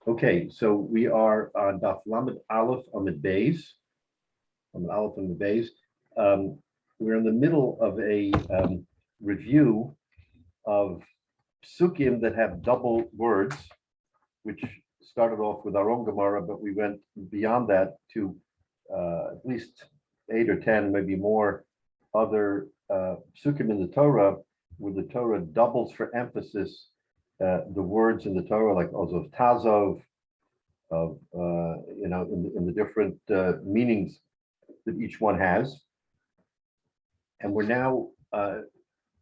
Okay, so we are on Daf Lamed Aleph Amid Beis. Amid Aleph Amid Beis. We're in the middle of a review of psukim that have double words, which started off with our own Gemara, but we went beyond that to at least 8 or 10, maybe more, other psukim in the Torah, where the Torah doubles for emphasis the words in the Torah, like Ozov Tazov, of in the different meanings that each one has. And we're now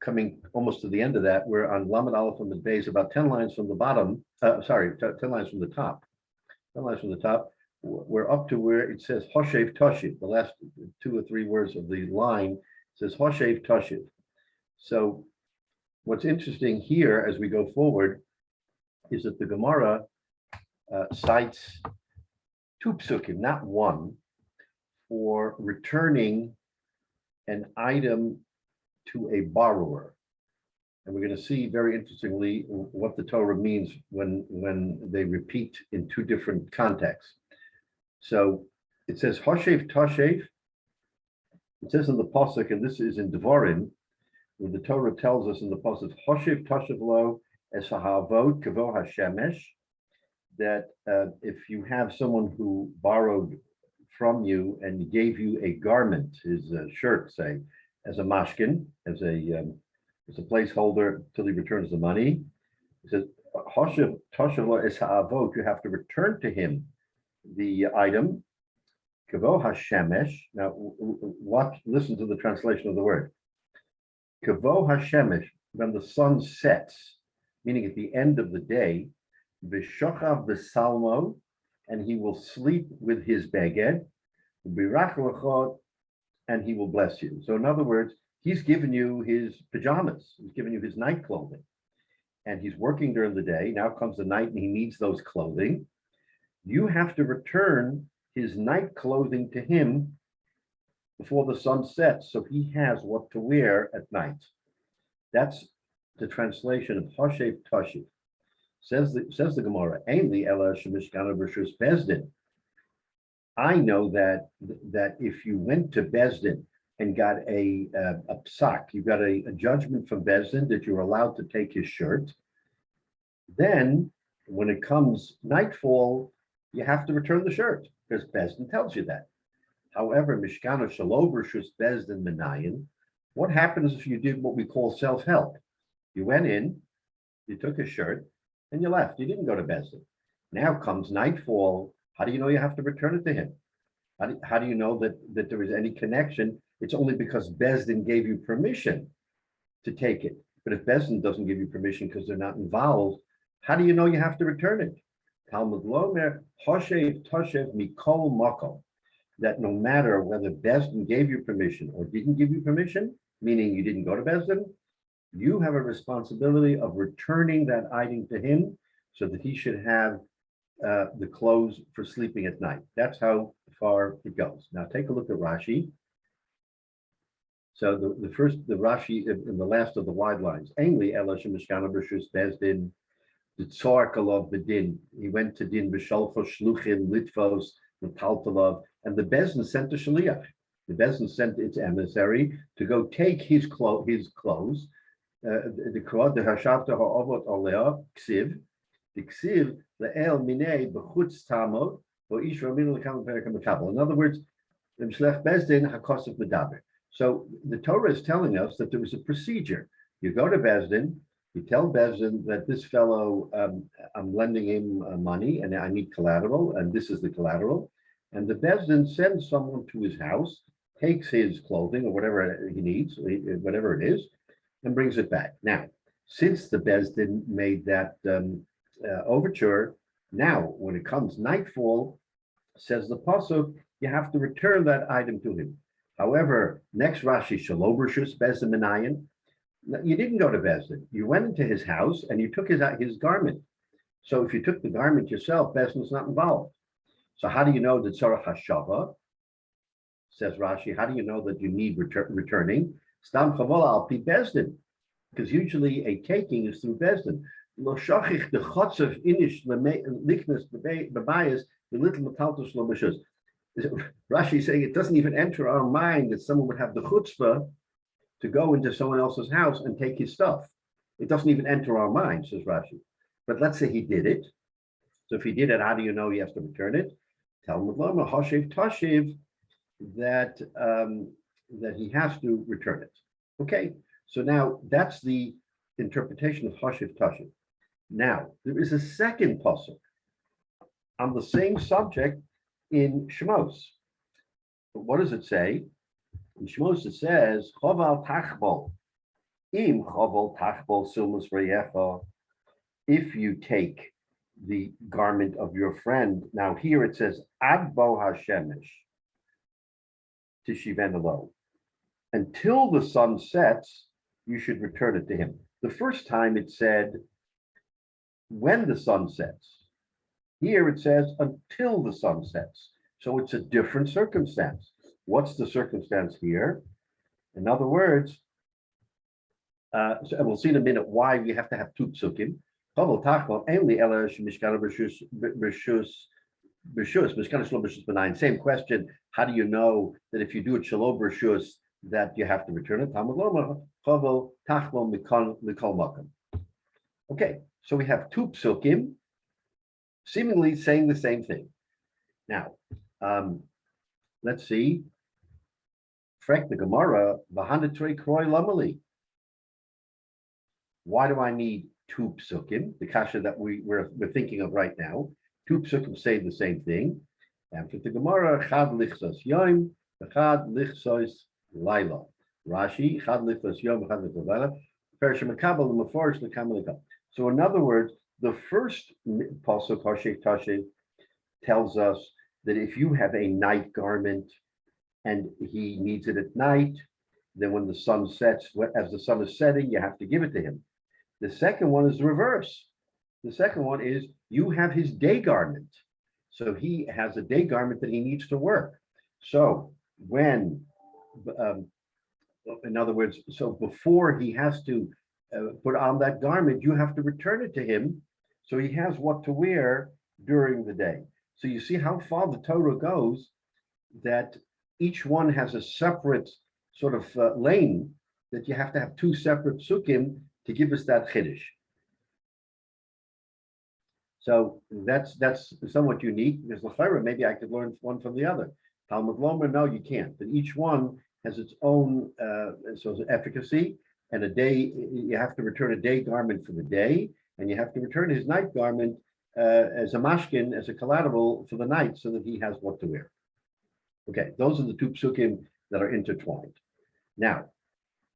coming almost to the end of that. We're on Lamed Aleph and the base, about 10 lines from the bottom. 10 lines from the top. 10 lines from the top. We're up to where it says Hoshev Toshiv. The last 2 or 3 words of the line says Hoshev Toshiv. So what's interesting here as we go forward is that the Gemara cites 2 psukim, not one, for returning an item to a borrower. And we're going to see very interestingly what the Torah means when they repeat in 2 different contexts. So it says Hoshev Toshev. It says in the pasuk, and this is in Devarim, where the Torah tells us in the pasuk Hoshev Toshev lo es ha'avod kavo hashemesh, that if you have someone who borrowed from you and gave you a garment, his shirt, say, as a mashkin, as a placeholder till he returns the money, he says, Hoshev Toshev lo es ha'avod, you have to return to him the item, kavo hashemesh. Now, listen to the translation of the word. Kavo hashemesh, when the sun sets, meaning at the end of the day, v'shochav v'salmo, and he will sleep with his beged, v'birach l'chot, and he will bless you. So in other words, he's given you his pajamas, he's given you his night clothing, and he's working during the day. Now comes the night and he needs those clothing. You have to return his night clothing to him before the sun sets, so he has what to wear at night. That's the translation of Hoshev Toshiv. Says the Gemara, Ainli Ela Shemishkana Rishus Bezdin. I know that if you went to Bezdin and got a psak, you got a judgment from Bezdin that you're allowed to take his shirt, then when it comes nightfall, you have to return the shirt because Bezdin tells you that. However, Mishkana Shalob Rishus Bezdin Menayin, what happens if you did what we call self-help? You went in, you took his shirt, and you left. You didn't go to Bezdin. Now comes nightfall. How do you know you have to return it to him? How do you know that there is any connection? It's only because Bezdin gave you permission to take it. But if Bezdin doesn't give you permission because they're not involved, how do you know you have to return it? Talmud Lomer, Hoshev Toshev Mikol Mokol, that no matter whether Bezdin gave you permission or didn't give you permission, meaning you didn't go to Bezdin, you have a responsibility of returning that item to him so that he should have the clothes for sleeping at night. That's how far it goes. Now take a look at Rashi. So the Rashi in the last of the wide lines. Ainli Ela Shemishkana B'Rishus Bezdin, the Tzar Kalov B'Din. He went to Din B'Sholcho Shluchim Litvos L'Taltalov, and the Bezdin sent a shaliach. The Bezdin sent its emissary to go take his clothes. The Krod, the Hashavta Ha'ovot Olea, Ksiv, the Ksiv, the El Minei, Bechutz Tamot, or Ish Ramin L'Kam Perikam Makabel. In other words, the Mshlech Bezdin HaKosef Medaber. So the Torah is telling us that there was a procedure. You go to Bezdin, you tell Bezdin that this fellow, I'm lending him money and I need collateral, and this is the collateral. And the Bezdin sends someone to his house, takes his clothing or whatever he needs, whatever it is, and brings it back. Now, since the Bezdin made that overture, now when it comes nightfall, says the pasuk, you have to return that item to him. However, next Rashi, Shalob Rishus Bezdin Menayin, you didn't go to Bezdin. You went into his house and you took his garment. So if you took the garment yourself, Bezdin's not involved. So how do you know that Tzarach Hashava, says Rashi, how do you know that you need returning? Stam Chavala Al Pi Bezdin, because usually a taking is through Bezdin. Lo shachich the chotzev inish likness bebayis the little metaltos lo b'shus. Rashi is saying it doesn't even enter our mind that someone would have the chutzpah to go into someone else's house and take his stuff. It doesn't even enter our mind, says Rashi. But let's say he did it. So if he did it, how do you know he has to return it? Talmud Lama Hashiv Tashiv that that he has to return it. Okay, so now that's the interpretation of Hashiv Tashiv. Now there is a second pasuk on the same subject in Shmos. But what does it say? In Shmos it says Choval Tachbol Im Choval Tachbol Silmus Reyecha. If you take the garment of your friend, now here it says Ad Bo Hashemish Tishivenalo. Until the sun sets, you should return it to him. The first time it said when the sun sets. Here it says until the sun sets. So it's a different circumstance. What's the circumstance here? In other words, and we'll see in a minute why we have to have two psukim. Same question. How do you know that if you do it shalom b'rshus that you have to return it? Okay, so we have two psukim seemingly saying the same thing. Now, let's see. Frek the Gemara, v'hanatrei kroi lamali. Why do I need two psukim? The kasha that we're thinking of right now. Two psukim say the same thing. And for the Gemara, chad lichsos yom, chad lichsos laila. Rashi, chad lichsos yom, chad lichsos laila. Perish mekabel l'meforish l'kamelika. So in other words, the first pasuk Hashiv Tashiv tells us that if you have a night garment and he needs it at night, then when the sun sets, as the sun is setting, you have to give it to him. The second one is the reverse. The second one is you have his day garment. So he has a day garment that he needs to work. So when, in other words, so before he has to put on that garment, you have to return it to him so he has what to wear during the day. So you see how far the Torah goes, that each one has a separate sort of lane, that you have to have two separate psukim to give us that chiddush. So that's somewhat unique, because l'chayra, maybe I could learn one from the other. Talmud Lomer, no, you can't. But each one has its own efficacy, and a day, you have to return a day garment for the day, and you have to return his night garment as a mashkin, as a collateral for the night, so that he has what to wear. Okay, those are the two psukim that are intertwined. Now,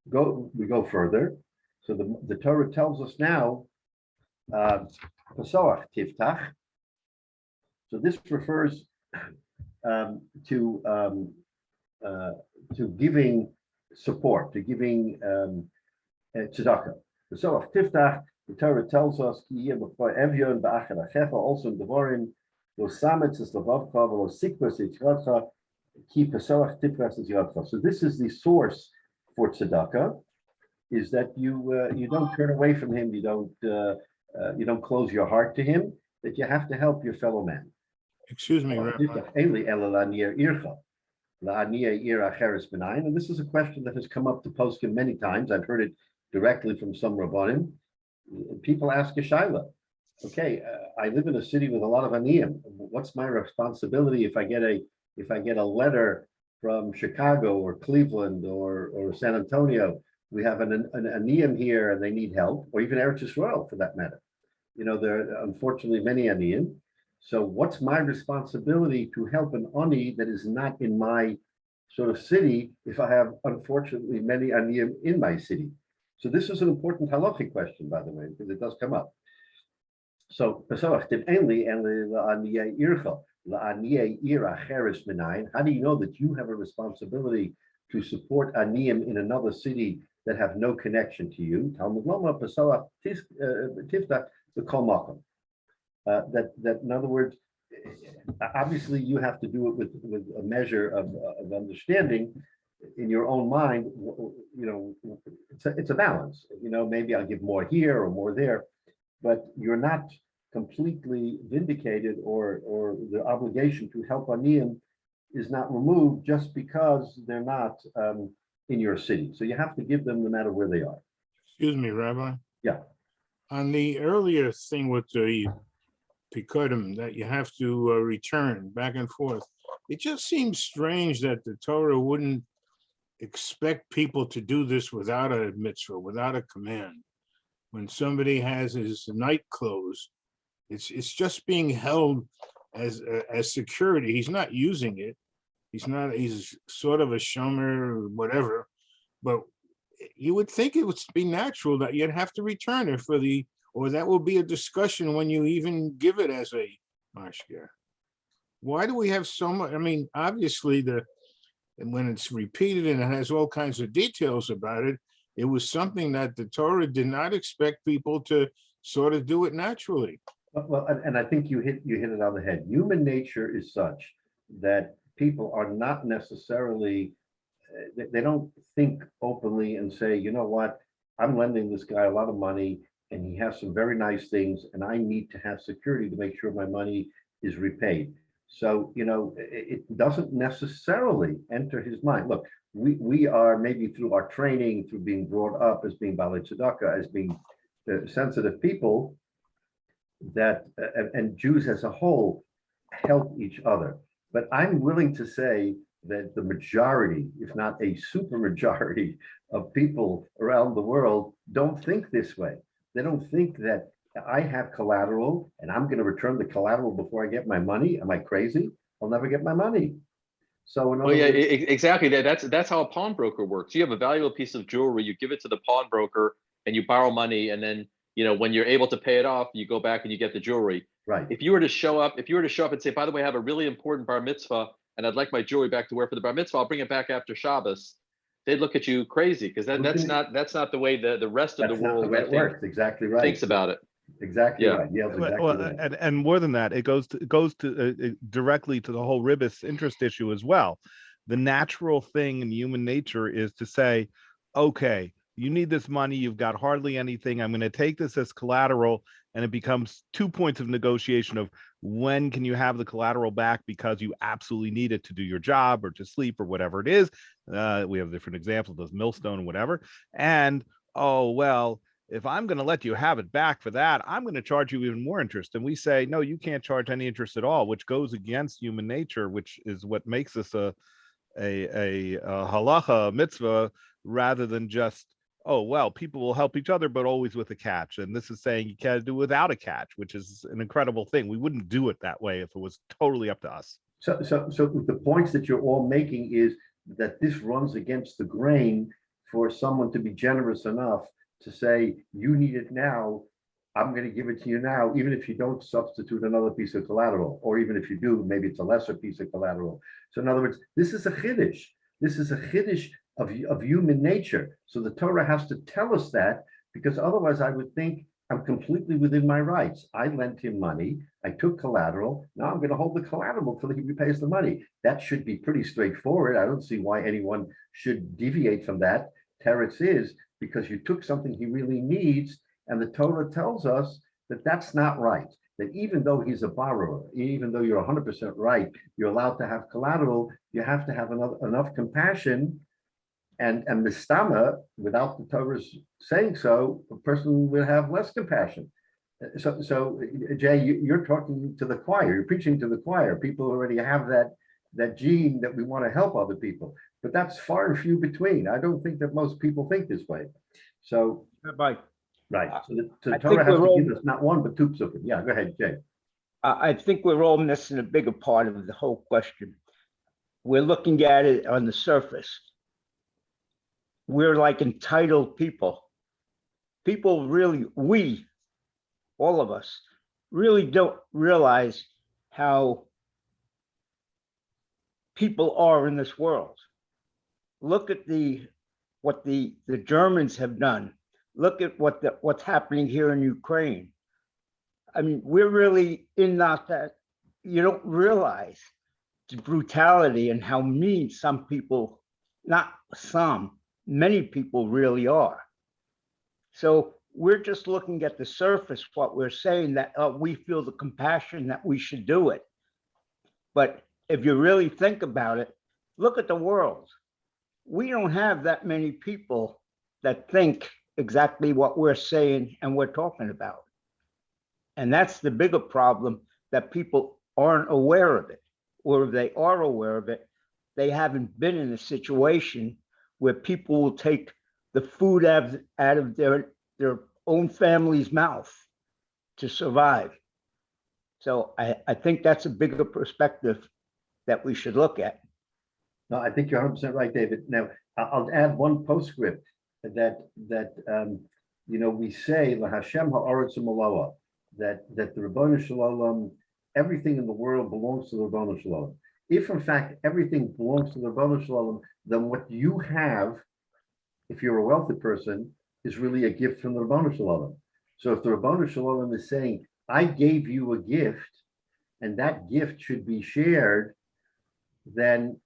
we go further. So the Torah tells us now, Pasoach Tiftach. So this refers to giving support, to giving tzedakah. Pasoach Tiftach. The Torah tells us also in Devarim, so this is the source for tzedakah, is that you don't turn away from him, you don't close your heart to him, that you have to help your fellow man. Excuse me, Rabbi. And this is a question that has come up to poskim many times. I've heard it directly from some rabbanim. People ask a shaila. Okay, I live in a city with a lot of aniyim. What's my responsibility if I get a letter from Chicago or Cleveland or San Antonio? We have an aniyim here and they need help, or even Eretz Yisrael for that matter. You know, there are unfortunately many aniyim. So what's my responsibility to help an ani that is not in my sort of city if I have unfortunately many aniyim in my city? So this is an important halachic question, by the way, because it does come up. So, how do you know that you have a responsibility to support aniyim in another city that have no connection to you? That in other words, obviously you have to do it with a measure of understanding in your own mind. You know, it's a balance. You know, maybe I'll give more here or more there. but you're not completely vindicated, or the obligation to help Aniyim is not removed just because they're not in your city. So you have to give them no matter where they are. Excuse me, Rabbi. Yeah. On the earlier thing with the Pikudim that you have to return back and forth, it just seems strange that the Torah wouldn't expect people to do this without a mitzvah, without a command. When somebody has his night clothes, it's just being held as security. He's not using it. He's sort of a shomer or whatever, but you would think it would be natural that you'd have to return it or that will be a discussion when you even give it as a mashgiach. Why do we have so much? I mean, obviously when it's repeated and it has all kinds of details about it, it was something that the Torah did not expect people to sort of do it naturally. Well, and I think you hit it on the head. Human nature is such that people are not necessarily, they don't think openly and say, you know what, I'm lending this guy a lot of money and he has some very nice things and I need to have security to make sure my money is repaid. So, it doesn't necessarily enter his mind. Look, we are, maybe through our training, through being brought up as being Balei Tzedakah, as being sensitive people, that and Jews as a whole help each other. But I'm willing to say that the majority, if not a super majority of people around the world don't think this way. They don't think that I have collateral and I'm going to return the collateral before I get my money. Am I crazy? I'll never get my money. So exactly. That's how a pawnbroker works. You have a valuable piece of jewelry, you give it to the pawnbroker and you borrow money, and then when you're able to pay it off, you go back and you get the jewelry. Right. If you were to show up and say, by the way, I have a really important bar mitzvah and I'd like my jewelry back to wear for the bar mitzvah, I'll bring it back after Shabbos, they'd look at you crazy, because that's not the way the rest of the world works. Exactly right. thinks about it. Exactly right. Yeah, exactly right. And more than that, it goes to directly to the whole ribis interest issue as well. The natural thing in human nature is to say, okay, you need this money, you've got hardly anything, I'm going to take this as collateral, and it becomes 2 points of negotiation of when can you have the collateral back because you absolutely need it to do your job or to sleep or whatever it is. We have different examples of millstone and whatever. And, oh, well, if I'm going to let you have it back for that, I'm going to charge you even more interest. And we say, no, you can't charge any interest at all, which goes against human nature, which is what makes us a halacha, mitzvah, rather than just, oh, well, people will help each other, but always with a catch. And this is saying you can't do without a catch, which is an incredible thing. We wouldn't do it that way if it was totally up to us. So the points that you're all making is that this runs against the grain for someone to be generous enough to say, you need it now, I'm going to give it to you now, even if you don't substitute another piece of collateral, or even if you do, maybe it's a lesser piece of collateral. So in other words, this is a chiddush. This is a chiddush of human nature. So the Torah has to tell us that, because otherwise I would think I'm completely within my rights. I lent him money, I took collateral, now I'm going to hold the collateral till he repays the money. That should be pretty straightforward. I don't see why anyone should deviate from that. Teretz is because you took something he really needs, and the Torah tells us that that's not right. That even though he's a borrower, even though you're 100% right, you're allowed to have collateral, you have to have enough compassion and mistama, without the Torah's saying so, a person will have less compassion. So Jay, you're talking to the choir, you're preaching to the choir. People already have that gene that we want to help other people, but that's far and few between. I don't think that most people think this way. So, Right. Right. So the Torah has to give us not one, but two psukim. Yeah, go ahead, Jay. I think we're all missing a bigger part of the whole question. We're looking at it on the surface. We're like entitled people. People really, all of us, really don't realize how people are in this world. Look at what the Germans have done. Look at what's happening here in Ukraine. I mean, we're really in that you don't realize the brutality and how mean some people, not some, many people really are. So we're just looking at the surface, what we're saying, that we feel the compassion that we should do it. But if you really think about it, look at the world. We don't have that many people that think exactly what we're saying and we're talking about. And that's the bigger problem, that people aren't aware of it. Or if they are aware of it, they haven't been in a situation where people will take the food out of their own family's mouth to survive. So I think that's a bigger perspective that we should look at. No, I think you're 100% right, David. Now, I'll add one postscript that we say La Hashem Ha'aretz U'Maloa, that the Ribono Shel Olam, everything in the world belongs to the Ribono Shel Olam. If in fact everything belongs to the Ribono Shel Olam, then what you have, if you're a wealthy person, is really a gift from the Ribono Shel Olam. So if the Ribono Shel Olam is saying, I gave you a gift, and that gift should be shared, then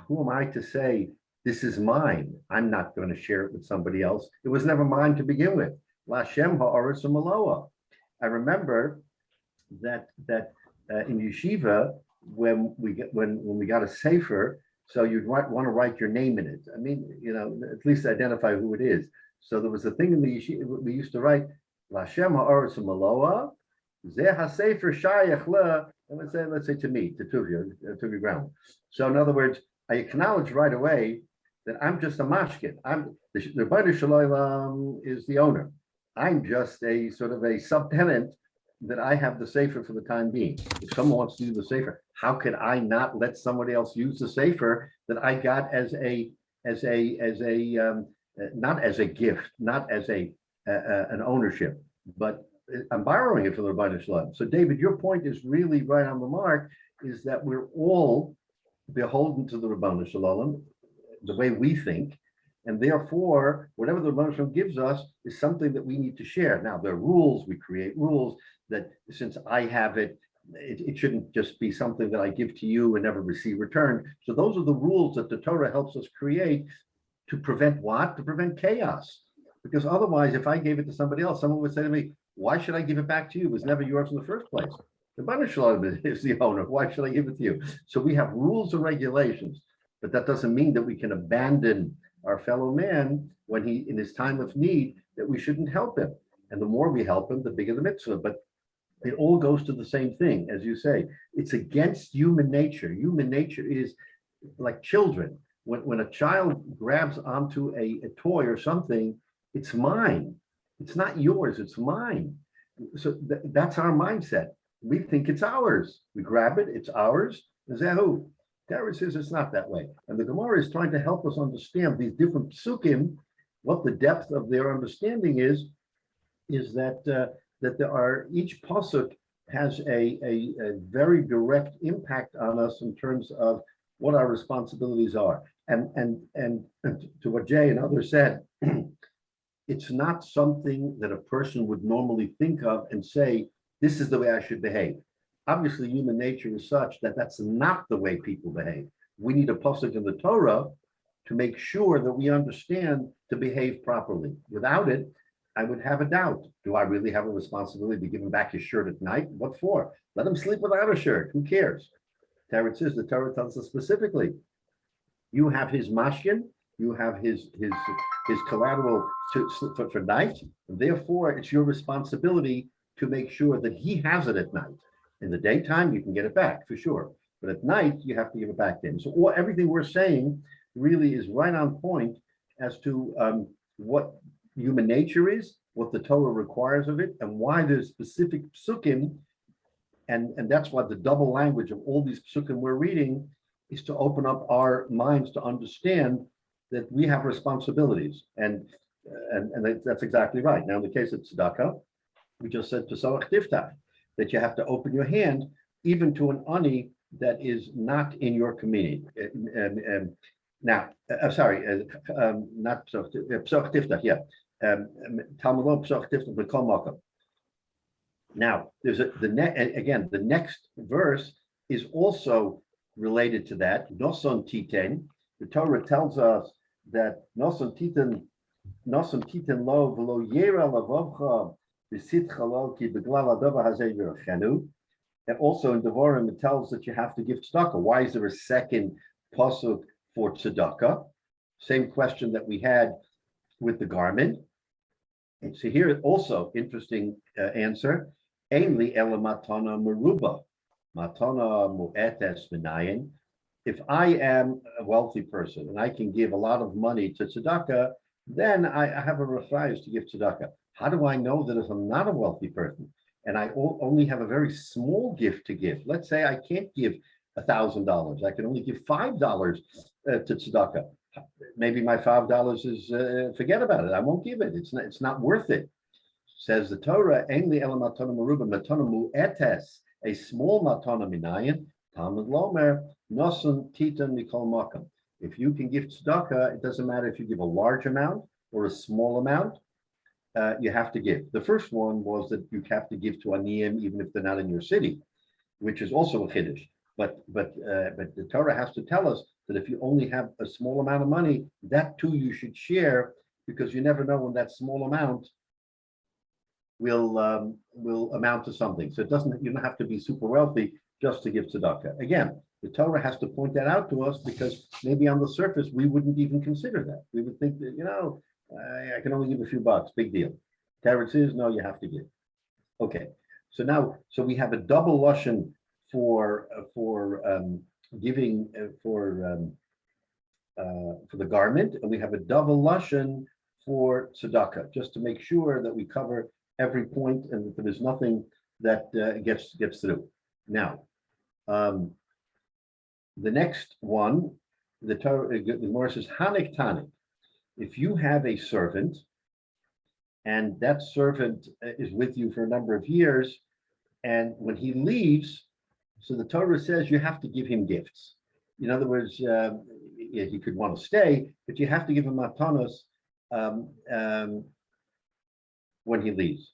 who am I to say, this is mine? I'm not going to share it with somebody else. It was never mine to begin with. Lashem ha'aretz u'maloa. I remember that in yeshiva, when we got a sefer, so you'd want to write your name in it. I mean, at least identify who it is. So there was a thing in the yeshiva, we used to write, Lashem ha'aretz u'maloa, zeh ha'sefer shayach le, and let's say to me, to Tuvia Grauman. So in other words, I acknowledge right away that I'm just a mashkin. The Ribono Shel Olam is the owner. I'm just a sort of a subtenant, that I have the sefer for the time being. If someone wants to do the sefer, how can I not let somebody else use the sefer that I got as a not as a gift, not as an ownership, but I'm borrowing it from the Ribono Shel Olam. So David, your point is really right on the mark, is that we're all beholden to the Ribono Shel Olam, the way we think, and therefore, whatever the Ribono Shel Olam gives us is something that we need to share. Now, there are rules, we create rules that since I have it, it shouldn't just be something that I give to you and never receive return. So those are the rules that the Torah helps us create to prevent what? To prevent chaos. Because otherwise, if I gave it to somebody else, someone would say to me, why should I give it back to you? It was never yours in the first place. The Ribono Shel Olam is the owner. Why should I give it to you? So we have rules and regulations, but that doesn't mean that we can abandon our fellow man when he, in his time of need, that we shouldn't help him. And the more we help him, the bigger the mitzvah. But it all goes to the same thing, as you say. It's against human nature. Human nature is like children. When a child grabs onto a toy or something, it's mine. It's not yours, it's mine. So that's our mindset. We think it's ours. We grab it, it's ours. Zehu. Torah says it's not that way. And the Gemara is trying to help us understand these different psukim, what the depth of their understanding is that there are, each pasuk has a very direct impact on us in terms of what our responsibilities are. And to what Jay and others said, it's not something that a person would normally think of and say, this is the way I should behave. Obviously, human nature is such that that's not the way people behave. We need a pasuk in the Torah to make sure that we understand to behave properly. Without it, I would have a doubt. Do I really have a responsibility to give him back his shirt at night? What for? Let him sleep without a shirt. Who cares? The Torah tells us specifically, you have his mashkin, you have his collateral for night. And therefore, it's your responsibility to make sure that he has it at night. In the daytime, you can get it back for sure. But at night, you have to give it back to him. So everything we're saying really is right on point as to what human nature is, what the Torah requires of it, and why there's specific psukim. And that's why the double language of all these psukim we're reading is to open up our minds to understand that we have responsibilities. And that's exactly right. Now, in the case of tzedakah, we just said Pesach Tiftach, that you have to open your hand even to an ani that is not in your community. Now, not Pesach Tiftach, yeah. Talmud lo Pesach Tiftach b'kol makom. Now, there's the next verse is also related to that. Noson titen. The Torah tells us that Noson titen Nosum titin lo v'lo yera lavovcha v'sitcha lo ki beglal adova hazeh yirachenu. And also in Devarim, it tells that you have to give tzedakah. Why is there a second pasuk for tzedakah? Same question that we had with the garment. And so here also interesting answer. Ainli ela matana meruba, matana mu'etes minayin. If I am a wealthy person and I can give a lot of money to tzedakah, then I have a refuse to give tzedakah. How do I know that if I'm not a wealthy person and I only have a very small gift to give? Let's say I can't give $1,000. I can only give $5 to tzedakah. Maybe my $5 is forget about it. I won't give it. It's not worth it. Says the Torah, "Enli ela matana meruba matana mu'etes," a small matana minayin. Talmud lomer nosun titan mikol makam. If you can give tzedakah, it doesn't matter if you give a large amount or a small amount. You have to give. The first one was that you have to give to aniyim even if they're not in your city, which is also a chiddush. But the Torah has to tell us that if you only have a small amount of money, that too you should share, because you never know when that small amount will amount to something. So you don't have to be super wealthy just to give tzedakah. Again, the Torah has to point that out to us, because maybe on the surface we wouldn't even consider that. We would think that, I can only give a few bucks, big deal. Teretz is, no, you have to give. Okay, so we have a double lashon for giving for the garment, and we have a double lashon for tzedakah, just to make sure that we cover every point and that there is nothing that gets through. Now, the next one, the Gemara says hanik tanik. If you have a servant and that servant is with you for a number of years, and when he leaves, so the Torah says you have to give him gifts. In other words, he could want to stay, but you have to give him matanos when he leaves.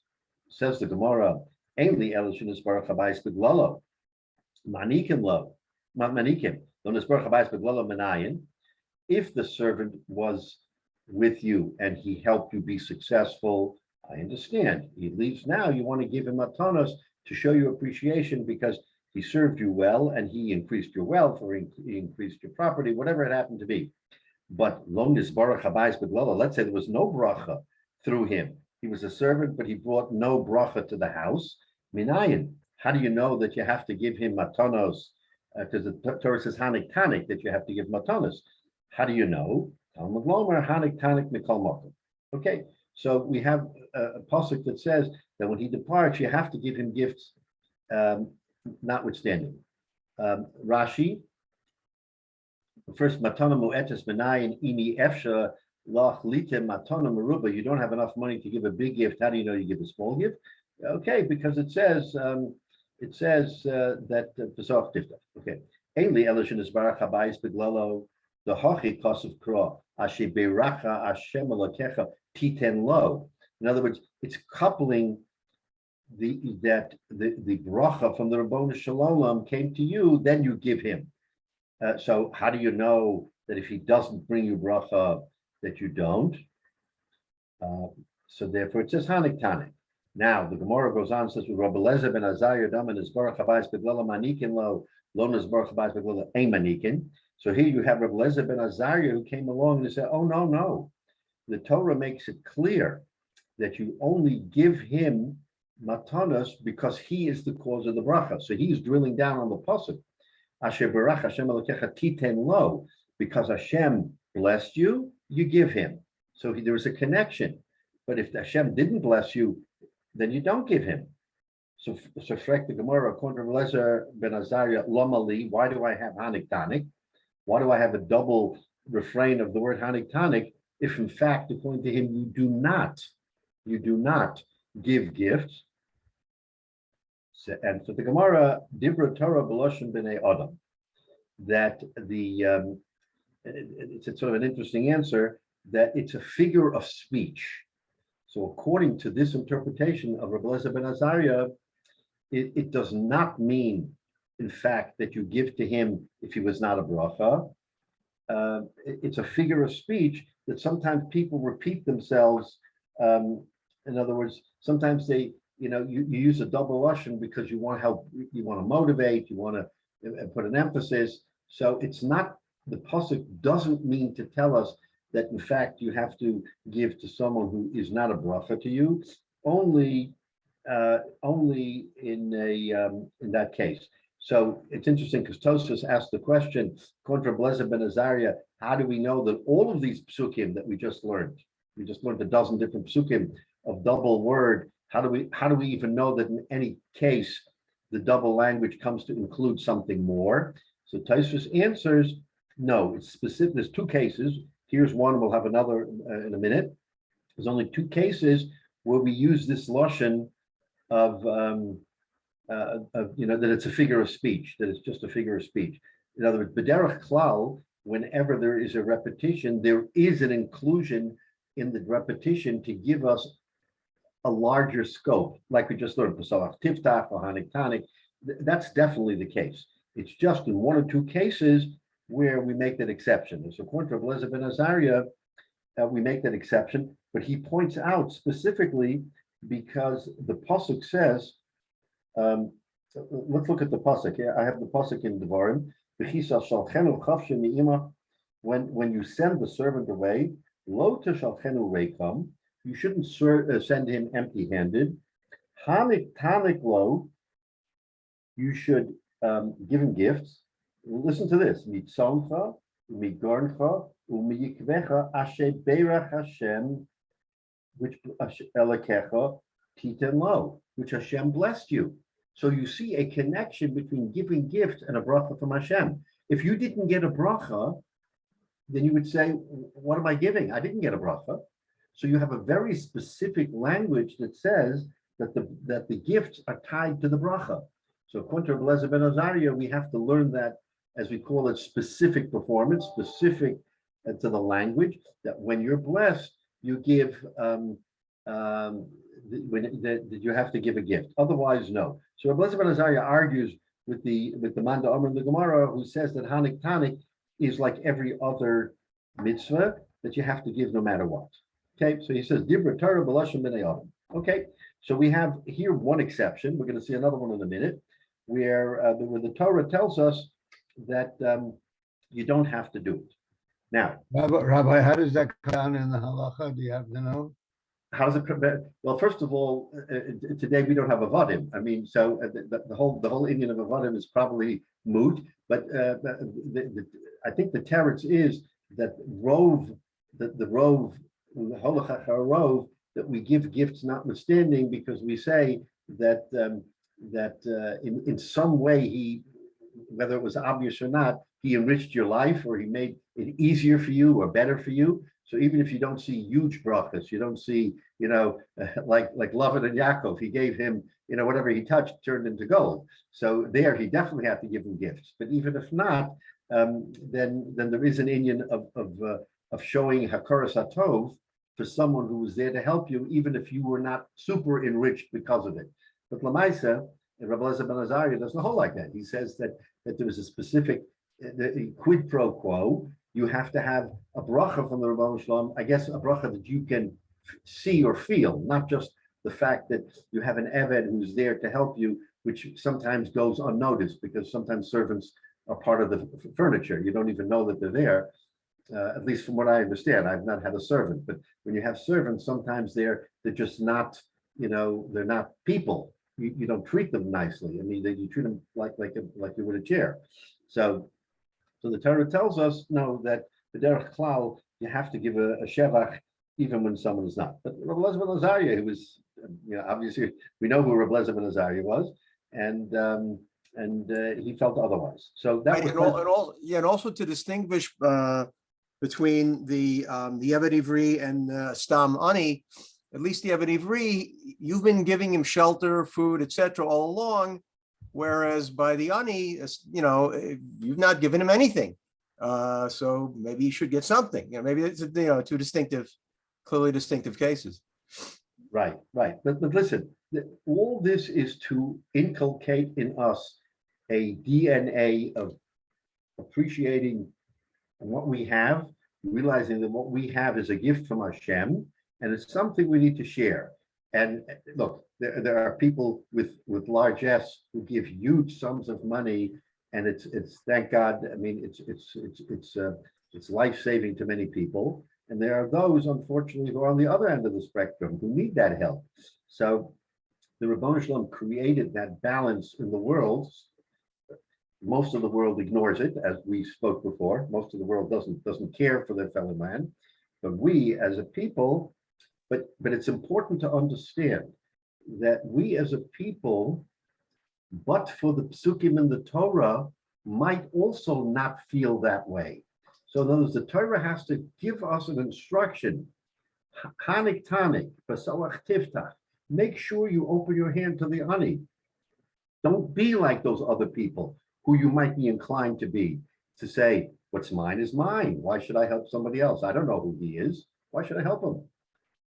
Says the Gemara, "Ainli elishin is baruch habayis beglalo, manikim lo, manikim lo nisbaruch habayis beglalo menayin." If the servant was with you and he helped you be successful, I understand. He leaves now. You want to give him matanos to show you appreciation because he served you well and he increased your wealth, or he increased your property, whatever it happened to be. But long as baruch habayis beglalo, let's say there was no bracha through him. He was a servant, but he brought no bracha to the house. Minayin. How do you know that you have to give him matanos? Because the Torah says hanik tanik, that you have to give matanos. How do you know? Talmud lomer hanik tanik mikol makom. Okay, so we have a pasuk that says that when he departs, you have to give him gifts, notwithstanding. Rashi, first matana mu'etes menayin ini efsha lach litem matana meruba. You don't have enough money to give a big gift. How do you know you give a small gift? Okay, because it says that pesach tifta. Okay, ainli elishin is baruch habayis beglalo the hachi kosav kra ashe beracha Hashem alakecha titen lo. In other words, it's coupling the bracha from the Rabbonu Shalom came to you, then you give him. So how do you know that if he doesn't bring you bracha that you don't? So therefore it says hanik tanik. Now the Gemara goes on and says, Rabbi Lezer ben Azariah daman is baruch habayis beglala manikin lo is baruch habayis beglala ein manikin. So here you have Rabbi Lezer ben Azariah who came along and said, oh no, the Torah makes it clear that you only give him matanos because he is the cause of the bracha. So he's drilling down on the pasuk. Asher barach Hashem elokecha titen lo, because Hashem blessed you, you give him. So there is a connection. But if Hashem didn't bless you, then you don't give him. So frek the Gemara, according to Lezer ben Azariah, lomali, why do I have hanik tanik? Why do I have a double refrain of the word hanik tanik if in fact, according to him, you do not give gifts? So, and for the Gemara, Dibra Torah B'Loshen B'nei Adam, that it's a sort of an interesting answer, that it's a figure of speech. So according to this interpretation of Rabbi Lezer ben Azariah, it does not mean, in fact, that you give to him if he was not a bracha. it's a figure of speech that sometimes people repeat themselves. In other words, sometimes you use a double lashon because you want to help, you want to motivate, you want to put an emphasis. So it's not, the pasuk doesn't mean to tell us that in fact you have to give to someone who is not a bracha to you, only in that case. So it's interesting because Tosfos asked the question, contra Blezer ben Azariah, how do we know that all of these psukim that we just learned a dozen different psukim of double word, how do we even know that in any case the double language comes to include something more? So Tosfos answers, no, it's specific. There's two cases. Here's one, we'll have another in a minute. There's only two cases where we use this lashon of that it's a figure of speech, that it's just a figure of speech. In other words, b'derech klal, whenever there is a repetition, there is an inclusion in the repetition to give us a larger scope, like we just learned, Pesach Tiftach or Hanik Tanik. That's definitely the case. It's just in one or two cases where we make that exception. So according to Blezer ben Azariah, we make that exception, but he points out specifically because the pasuk says, let's look at the pasuk. Yeah, I have the pasuk in Devarim. When you send the servant away, lo teshalchenu reikam, you shouldn't send him empty-handed. Hanik tanik lo, you should give him gifts. Listen to this: mitzoncha, umigorncha, umiyikvecha, asher berach Hashem, which Elekecha titen lo, which Hashem blessed you. So you see a connection between giving gifts and a bracha from Hashem. If you didn't get a bracha, then you would say, what am I giving? I didn't get a bracha. So you have a very specific language that says that the gifts are tied to the bracha. So according to Blezer ben Azariah, we have to learn that, as we call it, specific performance, specific to the language, that when you're blessed, you give, that you have to give a gift. Otherwise, no. So Blezer ben Azariah argues with the Manda Omer in the Gemara, who says that Hanik Tanik is like every other mitzvah that you have to give no matter what. Okay, so he says Dibra Torah B'Lashon B'nei Adam. Okay, so we have here one exception. We're going to see another one in a minute, where the Torah tells us that you don't have to do it. Now, Rabbi, how does that come down in the halacha? Do you have to know? how does it compare? Well, first of all, today we don't have avadim. I mean, so the whole Indian of avadim is probably moot. But I think the teretz is that the rove that we give gifts notwithstanding, because we say that in some way he, whether it was obvious or not, he enriched your life, or he made it easier for you or better for you. So even if you don't see huge brachas, you don't see, like Lavan and Yaakov, he gave him, whatever he touched turned into gold. So there he definitely had to give him gifts. But even if not, then there is an Indian of showing Hakaras Hatov for someone who was there to help you, even if you were not super enriched because of it. But Lamaisa, Rabbi Lezer ben Azariah doesn't hold like that. He says that there was a specific quid pro quo. You have to have a bracha from the Rebbeinu Shalom, I guess a bracha that you can see or feel, not just the fact that you have an Eved who's there to help you, which sometimes goes unnoticed because sometimes servants are part of the furniture. You don't even know that they're there, at least from what I understand. I've not had a servant, but when you have servants, sometimes they're just not, they're not people. You don't treat them nicely. I mean, you treat them like you would a chair. So the Torah tells us, no, that the derech klal, you have to give a shevach even when someone is not. But Rabbi Lezer ben Azariah, who was, obviously we know who Rabbi Lezer ben Azariah was, and he felt otherwise. So that Right, was and also to distinguish between the Eved Ivri and Stam Ani, at least the Eved Ivri, you've been giving him shelter, food, etc. all along. Whereas by the Ani, you've not given him anything. So maybe you should get something. Maybe it's two clearly distinctive cases. right. But listen, all this is to inculcate in us a DNA of appreciating and what we have, realizing that what we have is a gift from Hashem, and it's something we need to share. And look, there are people with large S who give huge sums of money, and it's thank God. I mean, it's life-saving to many people. And there are those, unfortunately, who are on the other end of the spectrum who need that help. So the Ribono Shel Olam created that balance in the world. Most of the world ignores it, as we spoke before. Most of the world doesn't care for their fellow man. But we, as a people, but it's important to understand that we, as a people, but for the psukim in the Torah, might also not feel that way. So in other words, the Torah has to give us an instruction. Hanik tanik, basawach tiftach. Make sure you open your hand to the ani. Don't be like those other people who you might be inclined to be, to say, what's mine is mine. Why should I help somebody else? I don't know who he is. Why should I help him?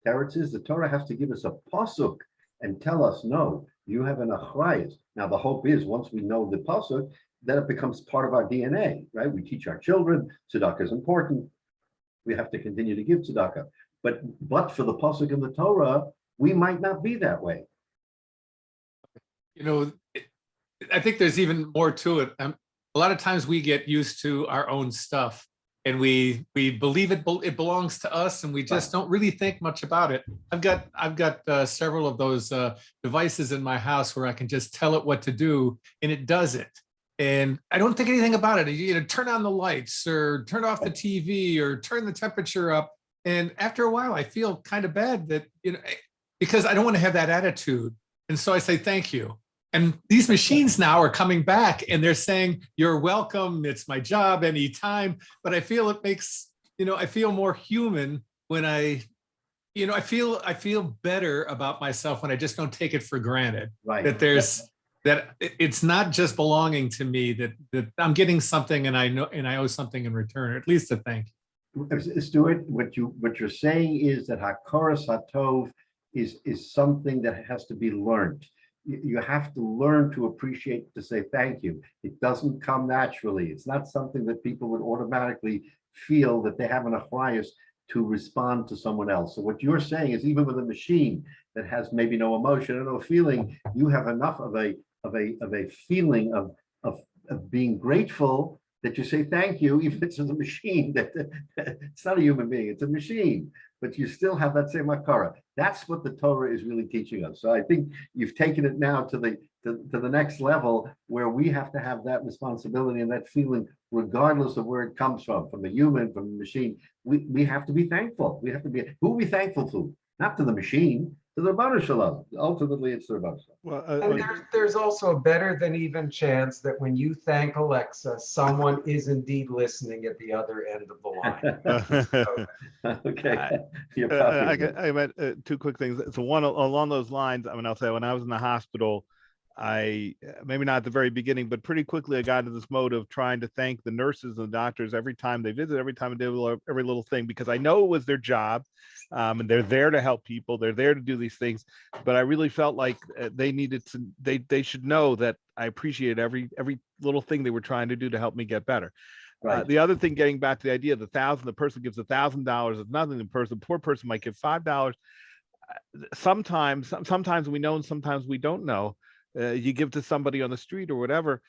Teretz is the Torah has to give us a pasuk and tell us, no, you have an achrayus. Now the hope is once we know the pasuk, then it becomes part of our DNA, right? We teach our children, tzedakah is important. We have to continue to give tzedakah. But for the pasuk in the Torah, we might not be that way. You know, I think there's even more to it. A lot of times we get used to our own stuff and we believe it belongs to us, and we just don't really think much about it. I've got several of those devices in my house where I can just tell it what to do and it does it. And I don't think anything about it. You know, turn on the lights or turn off the TV or turn the temperature up. And after a while, I feel kind of bad that, you know, because I don't want to have that attitude. And so I say, thank you. And these machines now are coming back and they're saying, you're welcome. It's my job anytime. But I feel it makes, you know, I feel more human when I feel better about myself when I just don't take it for granted. Right. That it's not just belonging to me, that I'm getting something and I owe something in return, or at least a thank you. Stuart, what you're saying is that Hakaras Hatov is something that has to be learned. You have to learn to appreciate, to say thank you. It doesn't come naturally. It's not something that people would automatically feel that they have an achrayus to respond to someone else. So what you're saying is, even with a machine that has maybe no emotion or no feeling, you have enough of a feeling of being grateful that you say thank you, even if it's a machine. That it's not a human being, it's a machine, but you still have that same akara. That's what the Torah is really teaching us. So I think you've taken it now to the next level, where we have to have that responsibility and that feeling, regardless of where it comes from the human, from the machine. We have to be thankful. We have to be, who are we thankful to? Not to the machine, to the Ribono Shel Olam. Ultimately, it's the Ribono Shel Olam. Well, And there's also a better than even chance that when you thank Alexa, someone is indeed listening at the other end of the line. Okay. You're I meant two quick things. So one along those lines, I mean, I'll say when I was in the hospital, I maybe not at the very beginning, but pretty quickly I got into this mode of trying to thank the nurses and the doctors every time they visit, every time they did every little thing, because I know it was their job, and they're there to help people. They're there to do these things, but I really felt like they needed to. They should know that I appreciate every little thing they were trying to do to help me get better. Right. The other thing, getting back to the idea, the person gives $1,000 is nothing. The poor person might give $5. Sometimes we know and sometimes we don't know. You give to somebody on the street or whatever.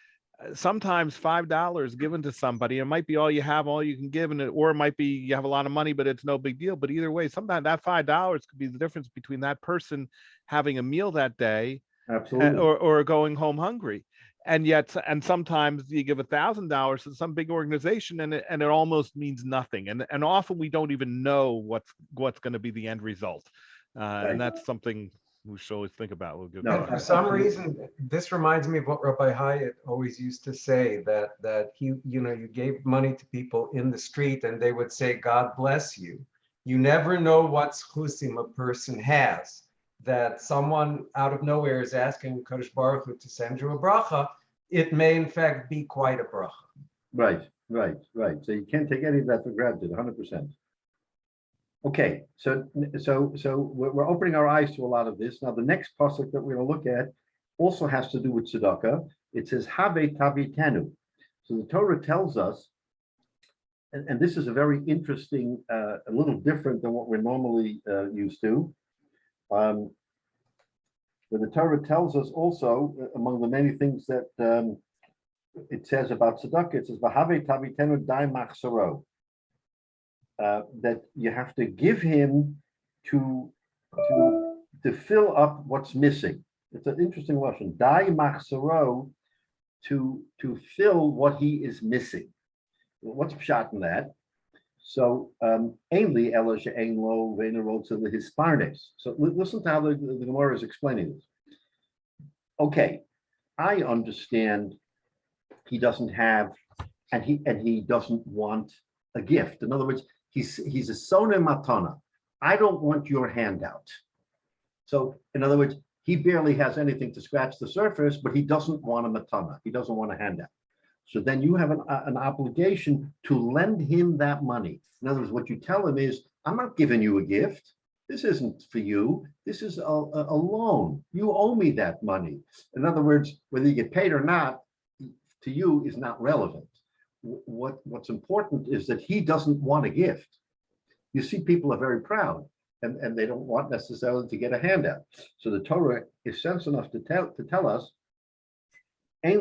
Sometimes $5 given to somebody, it might be all you have, all you can give, or it might be you have a lot of money, but it's no big deal. But either way, sometimes that $5 could be the difference between that person having a meal that day, absolutely, or going home hungry. And sometimes you give $1,000 to some big organization, and it almost means nothing. And often we don't even know what's going to be the end result, right. And that's something we should always think about. For some reason, this reminds me of what Rabbi Hyatt always used to say, that you gave money to people in the street and they would say, God bless you. You never know what chusim a person has, that someone out of nowhere is asking Kadosh Baruch Hu to send you a bracha. It may in fact be quite a bracha. Right. So you can't take any of that for granted, 100%. Okay, so we're opening our eyes to a lot of this. Now, the next pasuk that we're going to look at also has to do with tzedakah. It says, Have tavitenu. So the Torah tells us and this is a very interesting, a little different than what we're normally used to. But the Torah tells us also, among the many things that it says about tzedakah, it says, "V'havei tavitenu dai machsaro," that you have to give him to fill up what's missing. It's an interesting lesson. Dai machsaro, to fill what he is missing. What's pshat in that? So, ainli ela she'ein lo ve'nerotza lehisparnes. So listen to how the Gemara is explaining this. Okay, I understand he doesn't have, and he doesn't want a gift. In other words, he's a sone matana. I don't want your handout. So, in other words, he barely has anything to scratch the surface, but he doesn't want a matana. He doesn't want a handout. So then you have an obligation to lend him that money. In other words, what you tell him is, I'm not giving you a gift. This isn't for you. This is a loan. You owe me that money. In other words, whether you get paid or not, to you is not relevant. What's important is that he doesn't want a gift. You see, people are very proud, and they don't want necessarily to get a handout. So the Torah is sense enough to tell us, he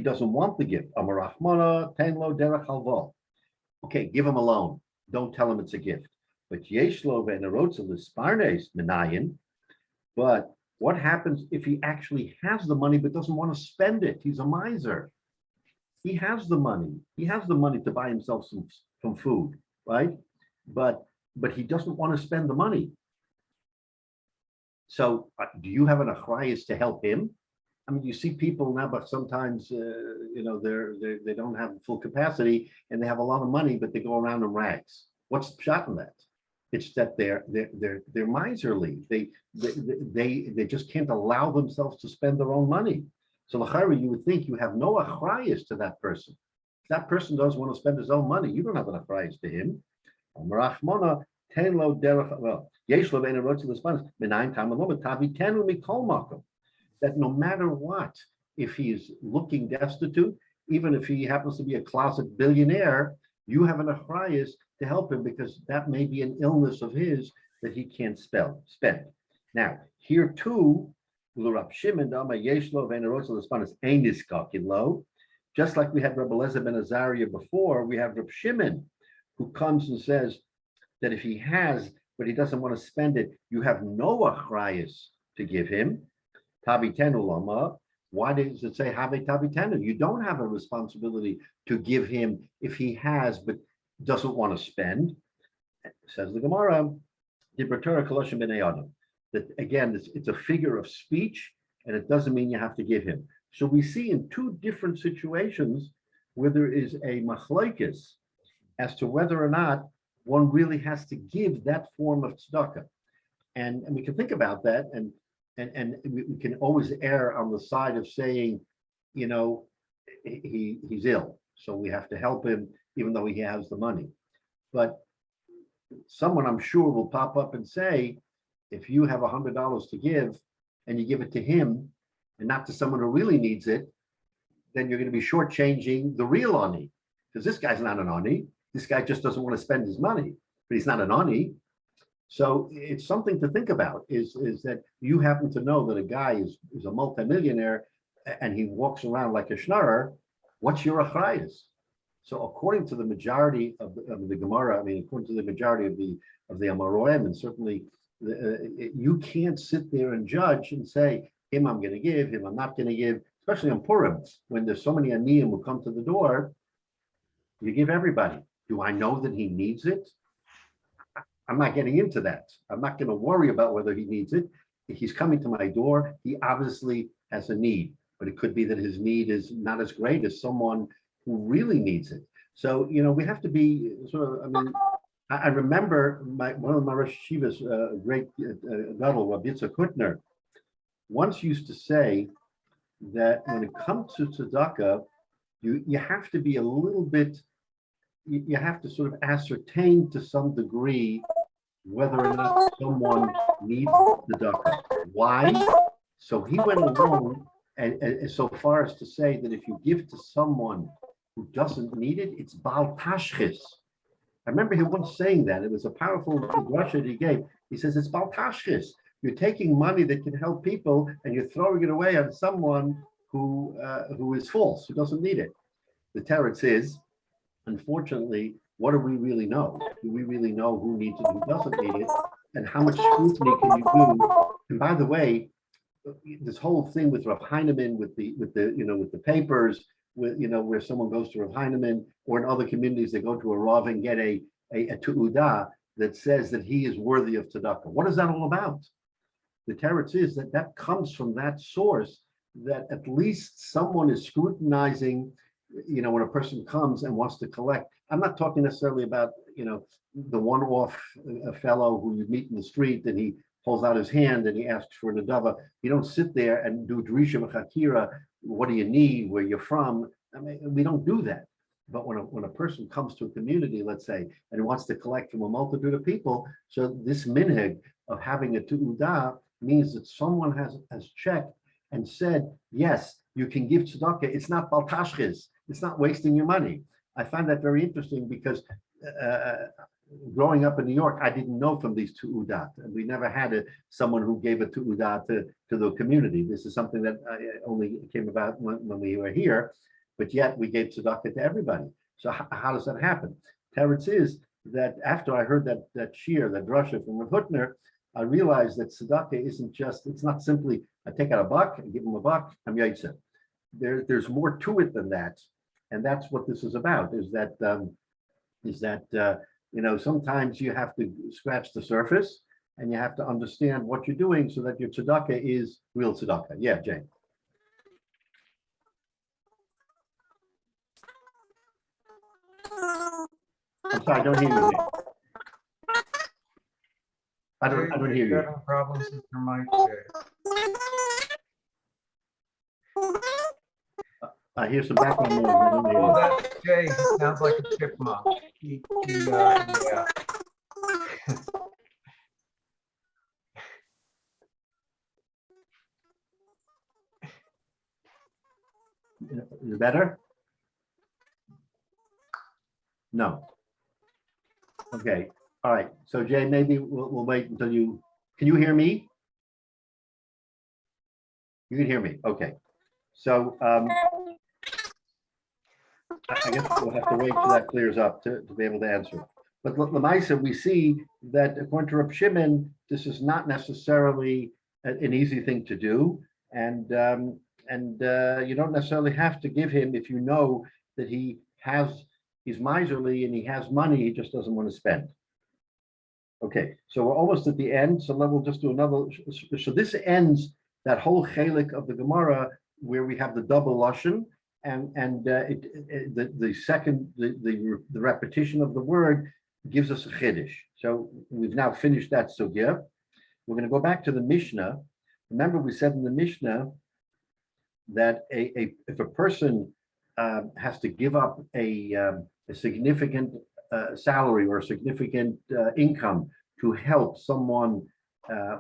doesn't want the gift. Okay, give him a loan. Don't tell him it's a gift. But what happens if he actually has the money but doesn't want to spend it? He's a miser. He has the money. He has the money to buy himself some food, right? But he doesn't want to spend the money. So do you have an achrayus to help him? I mean, you see people now, but sometimes they don't have full capacity and they have a lot of money, but they go around in rags. What's the shot in that? It's that they're miserly. They just can't allow themselves to spend their own money. So l'chayra, you would think you have no achrayus to that person. If that person doesn't want to spend his own money, you don't have an achrayus to him. That no matter what, if he's looking destitute, even if he happens to be a closet billionaire, you have an achrayus to help him, because that may be an illness of his that he can't spend. Now, here too, just like we had Rabbi Eliezer ben Azariah before, we have Rabbi Shimon, who comes and says that if he has, but he doesn't want to spend it, you have no achrayus to give him. Tabitenu lama. Why does it say have tabitenu? You don't have a responsibility to give him if he has but doesn't want to spend. Says the Gemara, that again, it's a figure of speech, and it doesn't mean you have to give him. So we see in two different situations where there is a machlokes as to whether or not one really has to give that form of tzedakah. And we can think about that, and we can always err on the side of saying, he's ill, so we have to help him even though he has the money. But someone, I'm sure, will pop up and say, if you have $100 to give and you give it to him and not to someone who really needs it, then you're going to be shortchanging the real ani, because this guy's not an ani. This guy just doesn't want to spend his money, but he's not an ani. So it's something to think about, is that you happen to know that a guy is a multimillionaire and he walks around like a schnorrer. What's your achrayus? So according to the majority of the Gemara, according to the majority of the Amoraim, and certainly you can't sit there and judge and say, him I'm going to give, him I'm not going to give, especially on Purim, when there's so many aniyim who come to the door. You give everybody. Do I know that he needs it? I'm not getting into that. I'm not going to worry about whether he needs it. If he's coming to my door, he obviously has a need, but it could be that his need is not as great as someone who really needs it. So, we have to be sort of, I remember one of my Rosh Yeshivas, great gadol, Rabbi Hyatt, once used to say that when it comes to tzedakah, you have to be a little bit, you have to sort of ascertain to some degree whether or not someone needs tzedakah. Why? So he went along and so far as to say that if you give to someone who doesn't need it, it's Baal Tashchis. I remember him once saying that. It was a powerful Russia that he gave. He says, it's Baal Tashchis. You're taking money that can help people and you're throwing it away on someone who is false, who doesn't need it. The teretz is, unfortunately, what do we really know? Do we really know who needs it, who doesn't need it, and how much scrutiny can you do? And by the way, this whole thing with Rav Heinemann, with the papers, where someone goes to Rav Heinemann, or in other communities they go to a Rav and get a tu'udah that says that he is worthy of tzedakah. What is that all about? The teretz is that comes from that source, that at least someone is scrutinizing, when a person comes and wants to collect. I'm not talking necessarily about, the one-off fellow who you meet in the street and he pulls out his hand and he asks for an adava. You don't sit there and do drisha v'chakira. What do you need? Where you're from? I mean, we don't do that. But when a person comes to a community, let's say, and wants to collect from a multitude of people, so this minhag of having a tu'udah means that someone has checked and said, yes, you can give tzedakah. It's not Baal Tashchis. It's not wasting your money. I find that very interesting because growing up in New York, I didn't know from these tu'udat. We never had someone who gave a tu'udat to the community. This is something that only came about when we were here, but yet we gave tzedakah to everybody. So how does that happen? Teretz is that after I heard that shiur, that drasha from Rav Hutner, I realized that tzedakah it's not simply I take out a buck and give him a buck, I'm yaitse. There's more to it than that. And that's what this is about, is that sometimes you have to scratch the surface and you have to understand what you're doing so that your tzedakah is real tzedakah. Yeah, Jane. I'm sorry, I don't hear you. Jane. I don't hear you. Having problems with your mic, Jay. I hear some background noise. I don't hear Well, you. that's Jay. He sounds like a chipmunk. Yeah. Is it better? No. Okay. All right. So Jay, maybe we'll wait until you. Can you hear me? You can hear me. Okay. So I guess we'll have to wait till that clears up to be able to answer. But Lamaisa, we see that according to Reb Shimon, this is not necessarily an easy thing to do, and you don't necessarily have to give him if you know that he's miserly and he has money, he just doesn't want to spend. Okay, so we're almost at the end, so we'll just do another. So this ends that whole chelik of the Gemara where we have the double lashon. And the repetition of the word gives us a chiddush. So we've now finished that sugya. We're going to go back to the Mishnah. Remember, we said in the Mishnah that if a person has to give up a significant salary or a significant income to help someone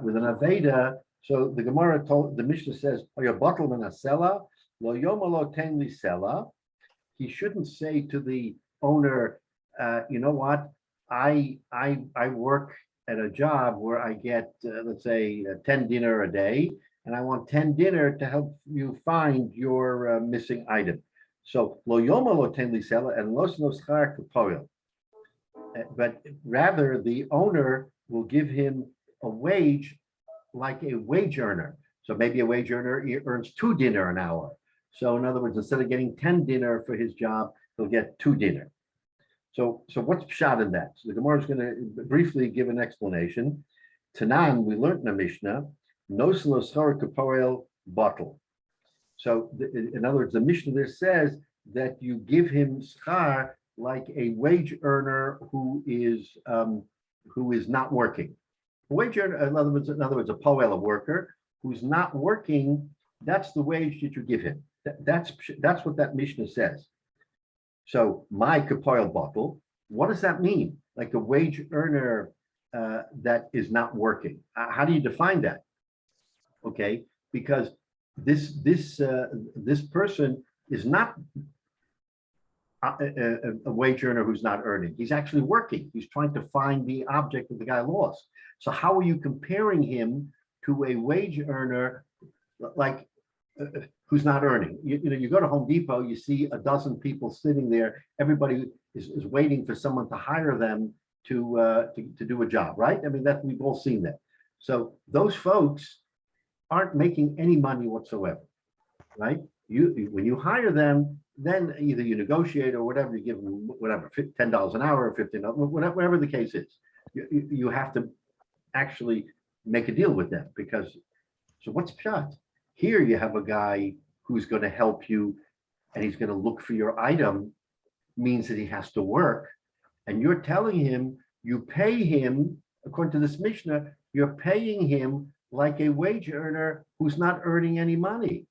with an aveda, so the Gemara the Mishnah says, "Oya batel min hasela." Lo yomalo tenli sela. He shouldn't say to the owner, you know what, I work at a job where I get, let's say, 10 dinner a day, and I want 10 dinner to help you find your missing item. So lo yomalo tenli sela and los noschar kapoil. But rather, the owner will give him a wage like a wage earner. So maybe a wage earner earns 2 dinner an hour. So in other words, instead of getting 10 dinner for his job, he'll get 2 dinner. So what's pshat in that? So the Gemara is going to briefly give an explanation. Tanan, we learned in the Mishnah, noslo schar kapoel bottle. So in other words, the Mishnah there says that you give him schar like a wage earner who is not working. A wage earner, in other words, a poel, a worker who's not working, that's the wage that you give him. That's what that Mishnah says. So my kapoil bottle, what does that mean? Like a wage earner that is not working. How do you define that? Okay, because this person is not a wage earner who's not earning. He's actually working. He's trying to find the object that the guy lost. So how are you comparing him to a wage earner like who's not earning? You go to Home Depot, you see a dozen people sitting there. Everybody is waiting for someone to hire them to do a job, right? I mean, that we've all seen that. So those folks aren't making any money whatsoever, right? When you hire them, then either you negotiate or whatever, you give them whatever, $10 an hour, or $15, whatever the case is. You have to actually make a deal with them because, so what's shot? Here you have a guy who's going to help you and he's going to look for your item, means that he has to work. And you're telling him, you pay him, according to this Mishnah, you're paying him like a wage earner who's not earning any money.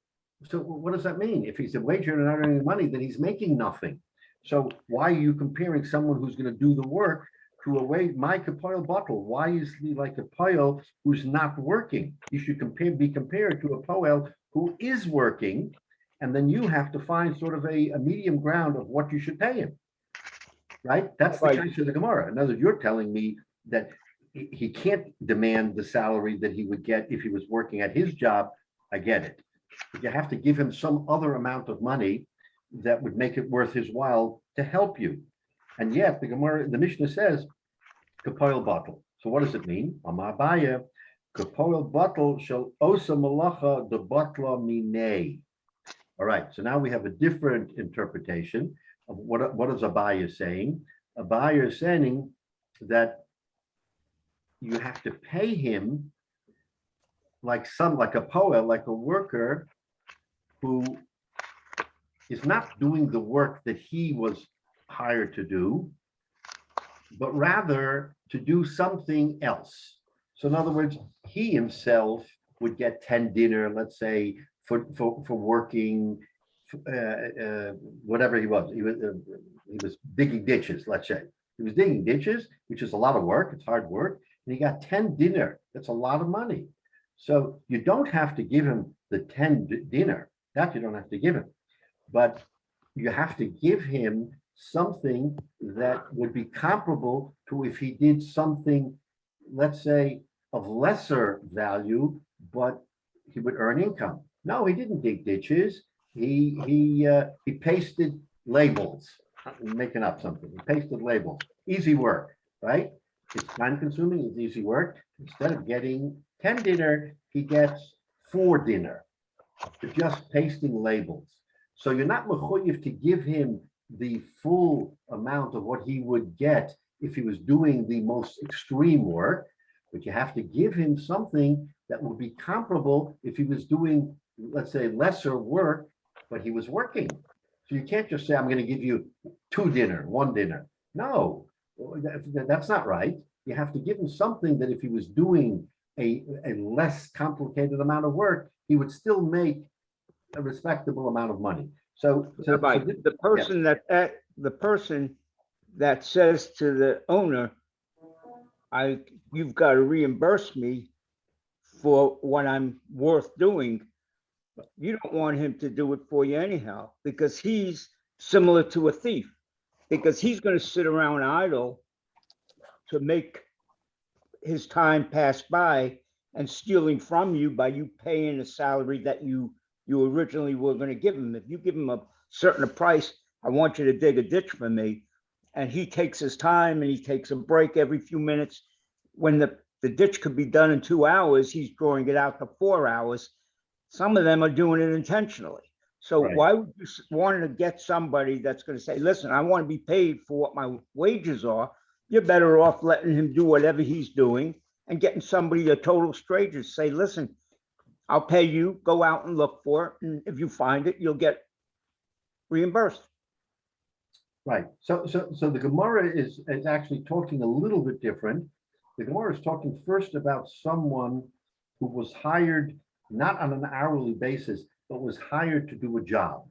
So what does that mean? If he's a wage earner not earning money, then he's making nothing. So why are you comparing someone who's going to do the work to a wage, my kapoil bottle? Why is he like a poil who's not working? You should be compared to a poel who is working, and then you have to find sort of a medium ground of what you should pay him. Right? That's the case of the Gemara. In other words, you're telling me that he can't demand the salary that he would get if he was working at his job. I get it. But you have to give him some other amount of money that would make it worth his while to help you. And yet the Gemara, the Mishnah says, kapoil bottle. So what does it mean? Amabaya, kapoil bottle shall osa malacha de batla minei. All right, so now we have a different interpretation of what is Abaya saying. Abaya is saying that you have to pay him like a poet, like a worker who is not doing the work that he was hired to do, but rather to do something else. So in other words, he himself would get 10 dinner, let's say, for working, whatever he was. He was digging ditches, let's say. He was digging ditches, which is a lot of work. It's hard work. And he got 10 dinner. That's a lot of money. So you don't have to give him the 10 dinner. That you don't have to give him. But you have to give him something that would be comparable to if he did something, let's say, of lesser value, but he would earn income. No, he didn't dig ditches. He pasted labels. I'm making up something. He pasted labels. Easy work, right? It's time consuming. It's easy work. Instead of getting 10 dinner, he gets 4 dinner for just pasting labels. So you're not mechuyev to give him the full amount of what he would get if he was doing the most extreme work, but you have to give him something that would be comparable if he was doing, let's say, lesser work, but he was working. So you can't just say, I'm going to give you 2 dinner, 1 dinner. No, that's not right. You have to give him something that if he was doing a less complicated amount of work, he would still make a respectable amount of money. So the person that says to the owner, you've got to reimburse me for what I'm worth doing. You don't want him to do it for you anyhow, because he's similar to a thief, because he's going to sit around idle to make his time pass by and stealing from you by you paying a salary that you originally were going to give him. If you give him a certain price, I want you to dig a ditch for me, and he takes his time and he takes a break every few minutes, when the ditch could be done in 2 hours, he's drawing it out to 4 hours. Some of them are doing it intentionally. So Right. Why would you want to get somebody that's going to say, listen, I want to be paid for what my wages are? You're better off letting him do whatever he's doing and getting somebody, a total stranger, say, listen, I'll pay you, go out and look for it. And if you find it, you'll get reimbursed. Right. So the Gemara is actually talking a little bit different. The Gemara is talking first about someone who was hired not on an hourly basis, but was hired to do a job.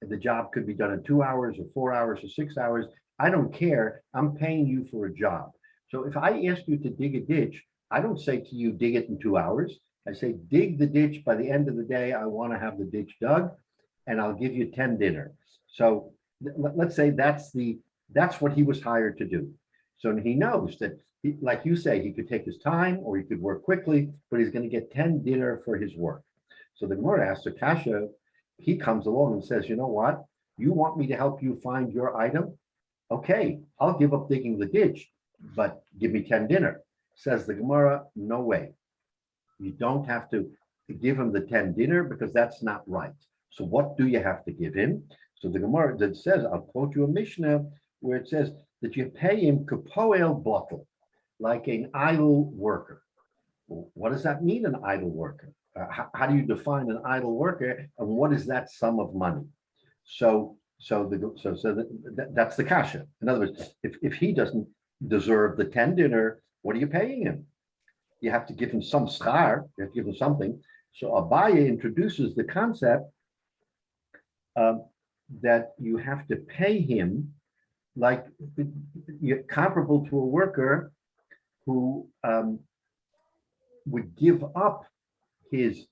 And the job could be done in 2 hours or 4 hours or 6 hours. I don't care. I'm paying you for a job. So if I ask you to dig a ditch, I don't say to you, dig it in 2 hours. I say, dig the ditch. By the end of the day, I want to have the ditch dug, and I'll give you 10 dinner. So let's say that's what he was hired to do. So he knows that, like you say, he could take his time or he could work quickly, but he's going to get 10 dinner for his work. So the Gemara asks Kasha, he comes along and says, you know what? You want me to help you find your item? Okay, I'll give up digging the ditch, but give me 10 dinner. Says the Gemara, no way. You don't have to give him the 10 dinner because that's not right. So what do you have to give him? So the Gemara that says, I'll quote you a Mishnah where it says that you pay him kapoel bottle, like an idle worker. What does that mean, an idle worker? How do you define an idle worker, and what is that sum of money? So that's the kasha. In other words, if he doesn't deserve the 10 dinner, what are you paying him? You have to give him some schar, you have to give him something. So Abaye introduces the concept that you have to pay him like you're comparable to a worker who would give up his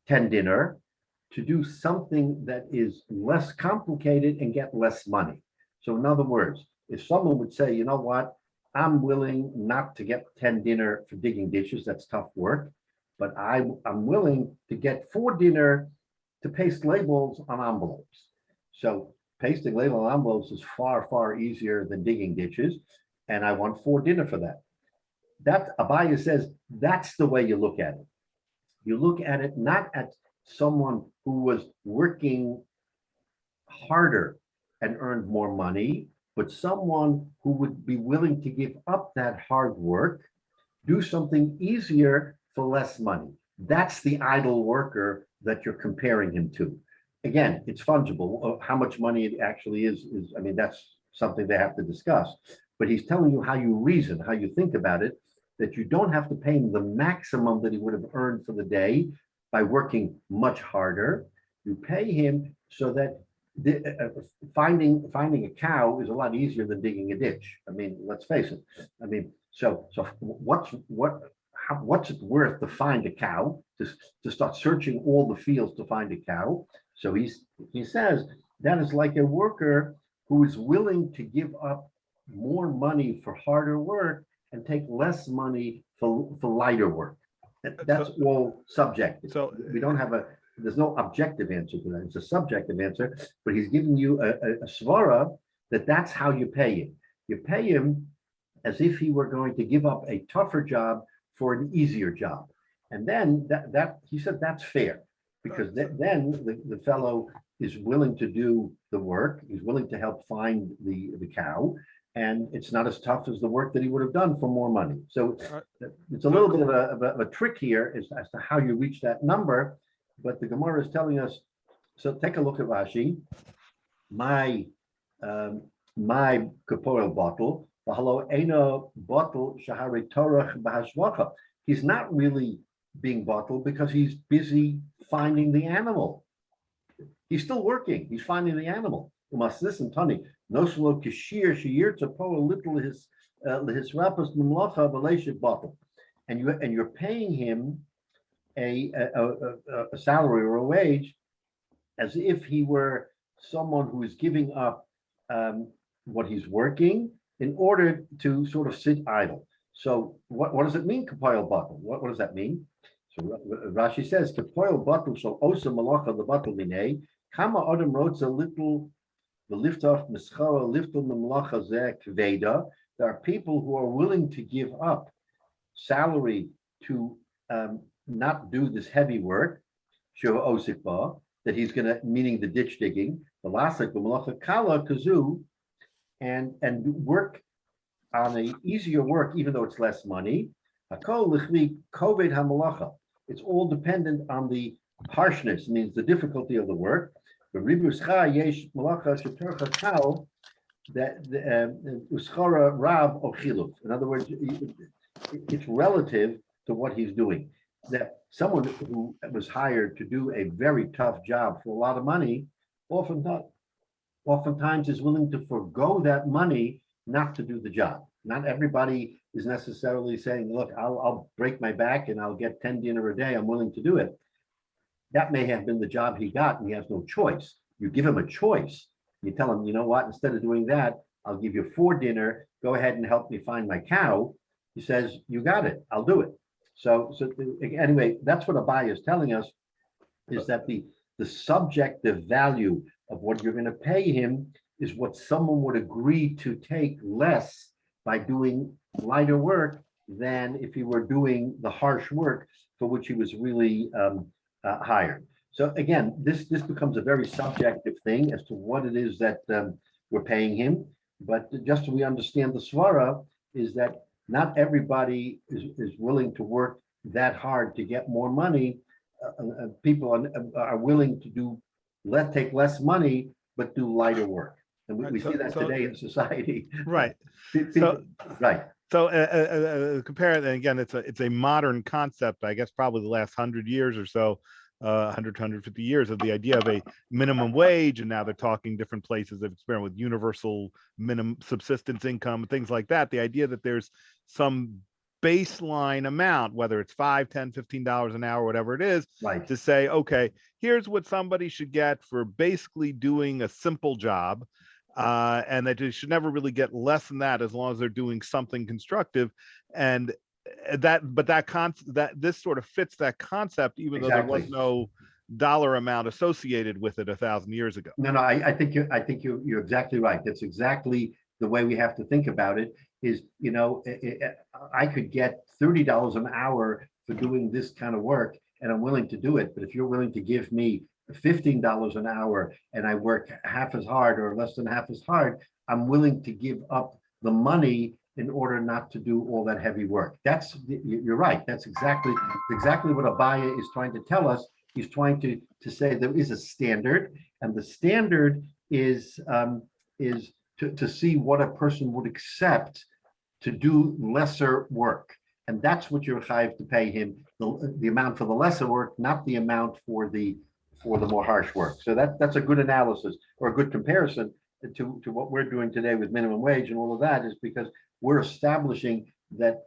10 dinner to do something that is less complicated and get less money. So in other words, if someone would say, you know what, I'm willing not to get 10 dinner for digging ditches, that's tough work, but I'm willing to get 4 dinner to paste labels on envelopes. So pasting label on envelopes is far, far easier than digging ditches, and I want 4 dinner for that. That Abaya says that's the way you look at it. You look at it not at someone who was working harder and earned more money, but someone who would be willing to give up that hard work, do something easier for less money. That's the idle worker that you're comparing him to. Again, it's fungible. How much money it actually is, I mean, that's something they have to discuss. But he's telling you how you reason, how you think about it, that you don't have to pay him the maximum that he would have earned for the day by working much harder. You pay him so that finding a cow is a lot easier than digging a ditch. I mean, let's face it. I mean, so what's it worth to find a cow, to start searching all the fields to find a cow? So he says that is like a worker who is willing to give up more money for harder work and take less money for lighter work. That's all subjective. So we don't have there's no objective answer to that. It's a subjective answer, but he's giving you a svara that's how you pay him. You pay him as if he were going to give up a tougher job for an easier job. And then that he said that's fair, because then the fellow is willing to do the work. He's willing to help find the cow, and it's not as tough as the work that he would have done for more money. So it's a little bit of a trick here as to how you reach that number. But the Gemara is telling us, so take a look at Rashi. My kapoel bottle, he's not really being bottled because he's busy finding the animal. He's still working. He's finding the animal. You must listen, Tony. No slow kashir shiur to po a little his rapas memlacha b'leishit bottle, and you're paying him a salary or a wage as if he were someone who is giving up what he's working in order to sort of sit idle. So what does it mean, kapoel bottle? What does that mean? So Rashi says, kapoel bottle shall osa malacha the bottle minay kama adam wrote a little the lift off mischara lift on the malacha zeh kveda. There are people who are willing to give up salary to not do this heavy work, sheva osikba, that he's going to, meaning the ditch digging, the lasik the malacha kala kazu, and work on a easier work, even though it's less money. It's all dependent on the harshness, means the difficulty of the work. That in other words, it's relative to what he's doing. That someone who was hired to do a very tough job for a lot of money, oftentimes is willing to forego that money not to do the job. Not everybody is necessarily saying, look, I'll break my back and I'll get 10 dinner a day. I'm willing to do it. That may have been the job he got and he has no choice. you give him a choice. You tell him, you know what, instead of doing that, I'll give you 4 dinner. Go ahead and help me find my cow. He says, you got it. I'll do it. So anyway, that's what Abai is telling us, is that the subjective value of what you're going to pay him is what someone would agree to take less by doing lighter work than if he were doing the harsh work for which he was really hired. So again, this becomes a very subjective thing as to what it is that we're paying him. But just so we understand the svara is that not everybody is willing to work that hard to get more money. People are willing to take less money, but do lighter work. And we see that today in society. Right. People, right. So compare it, and again, it's a modern concept, I guess, probably the last 100 years or so, 100 to 150 years, of the idea of a minimum wage. And now they're talking, different places have experimented with universal minimum subsistence income, things like that. The idea that there's some baseline amount, whether it's $5, $10, $15 an hour, whatever it is, Right. to say, okay, here's what somebody should get for basically doing a simple job. And that they should never really get less than that as long as they're doing something constructive. And this sort of fits that concept, even though there was no dollar amount associated with it 1,000 years ago. No, I think you're exactly right. That's exactly the way we have to think about it. Is, you know, I could get $30 an hour for doing this kind of work, and I'm willing to do it. But if you're willing to give me $15 an hour and I work half as hard or less than half as hard, I'm willing to give up the money in order not to do all that heavy work. You're right. That's exactly what Abaya is trying to tell us. He's trying to say there is a standard, and the standard is to see what a person would accept to do lesser work. And that's what you're chayav to pay him, the amount for the lesser work, not the amount for the more harsh work. So that's a good analysis, or a good comparison to what we're doing today with minimum wage and all of that, is because we're establishing that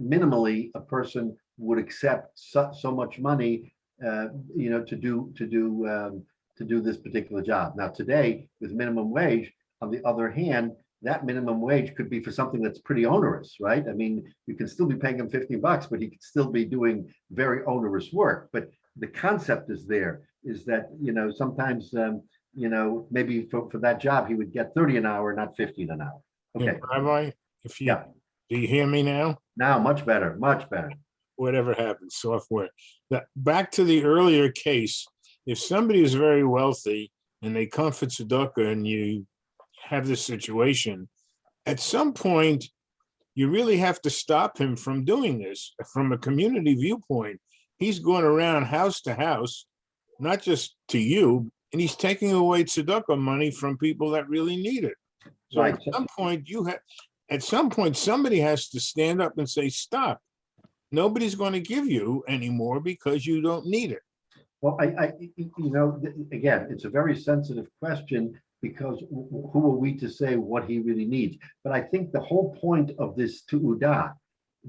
minimally a person would accept so much money, to do this particular job. Now today, with minimum wage, on the other hand, that minimum wage could be for something that's pretty onerous, right? I mean, you can still be paying him $50, but he could still be doing very onerous work. But the concept is there, is that, sometimes, maybe for that job, he would get 30 an hour, not 15 an hour. Okay. Rabbi, do you hear me now? Now, much better, much better. Whatever happens, software. Back to the earlier case, if somebody is very wealthy and they come for tzedakah and you have this situation, at some point, you really have to stop him from doing this. From a community viewpoint, he's going around house to house, not just to you, and he's taking away tzedakah money from people that really need it. So Right. At some point, somebody has to stand up and say, stop. Nobody's going to give you anymore because you don't need it. Well, again, it's a very sensitive question, because who are we to say what he really needs? But I think the whole point of this tu'udah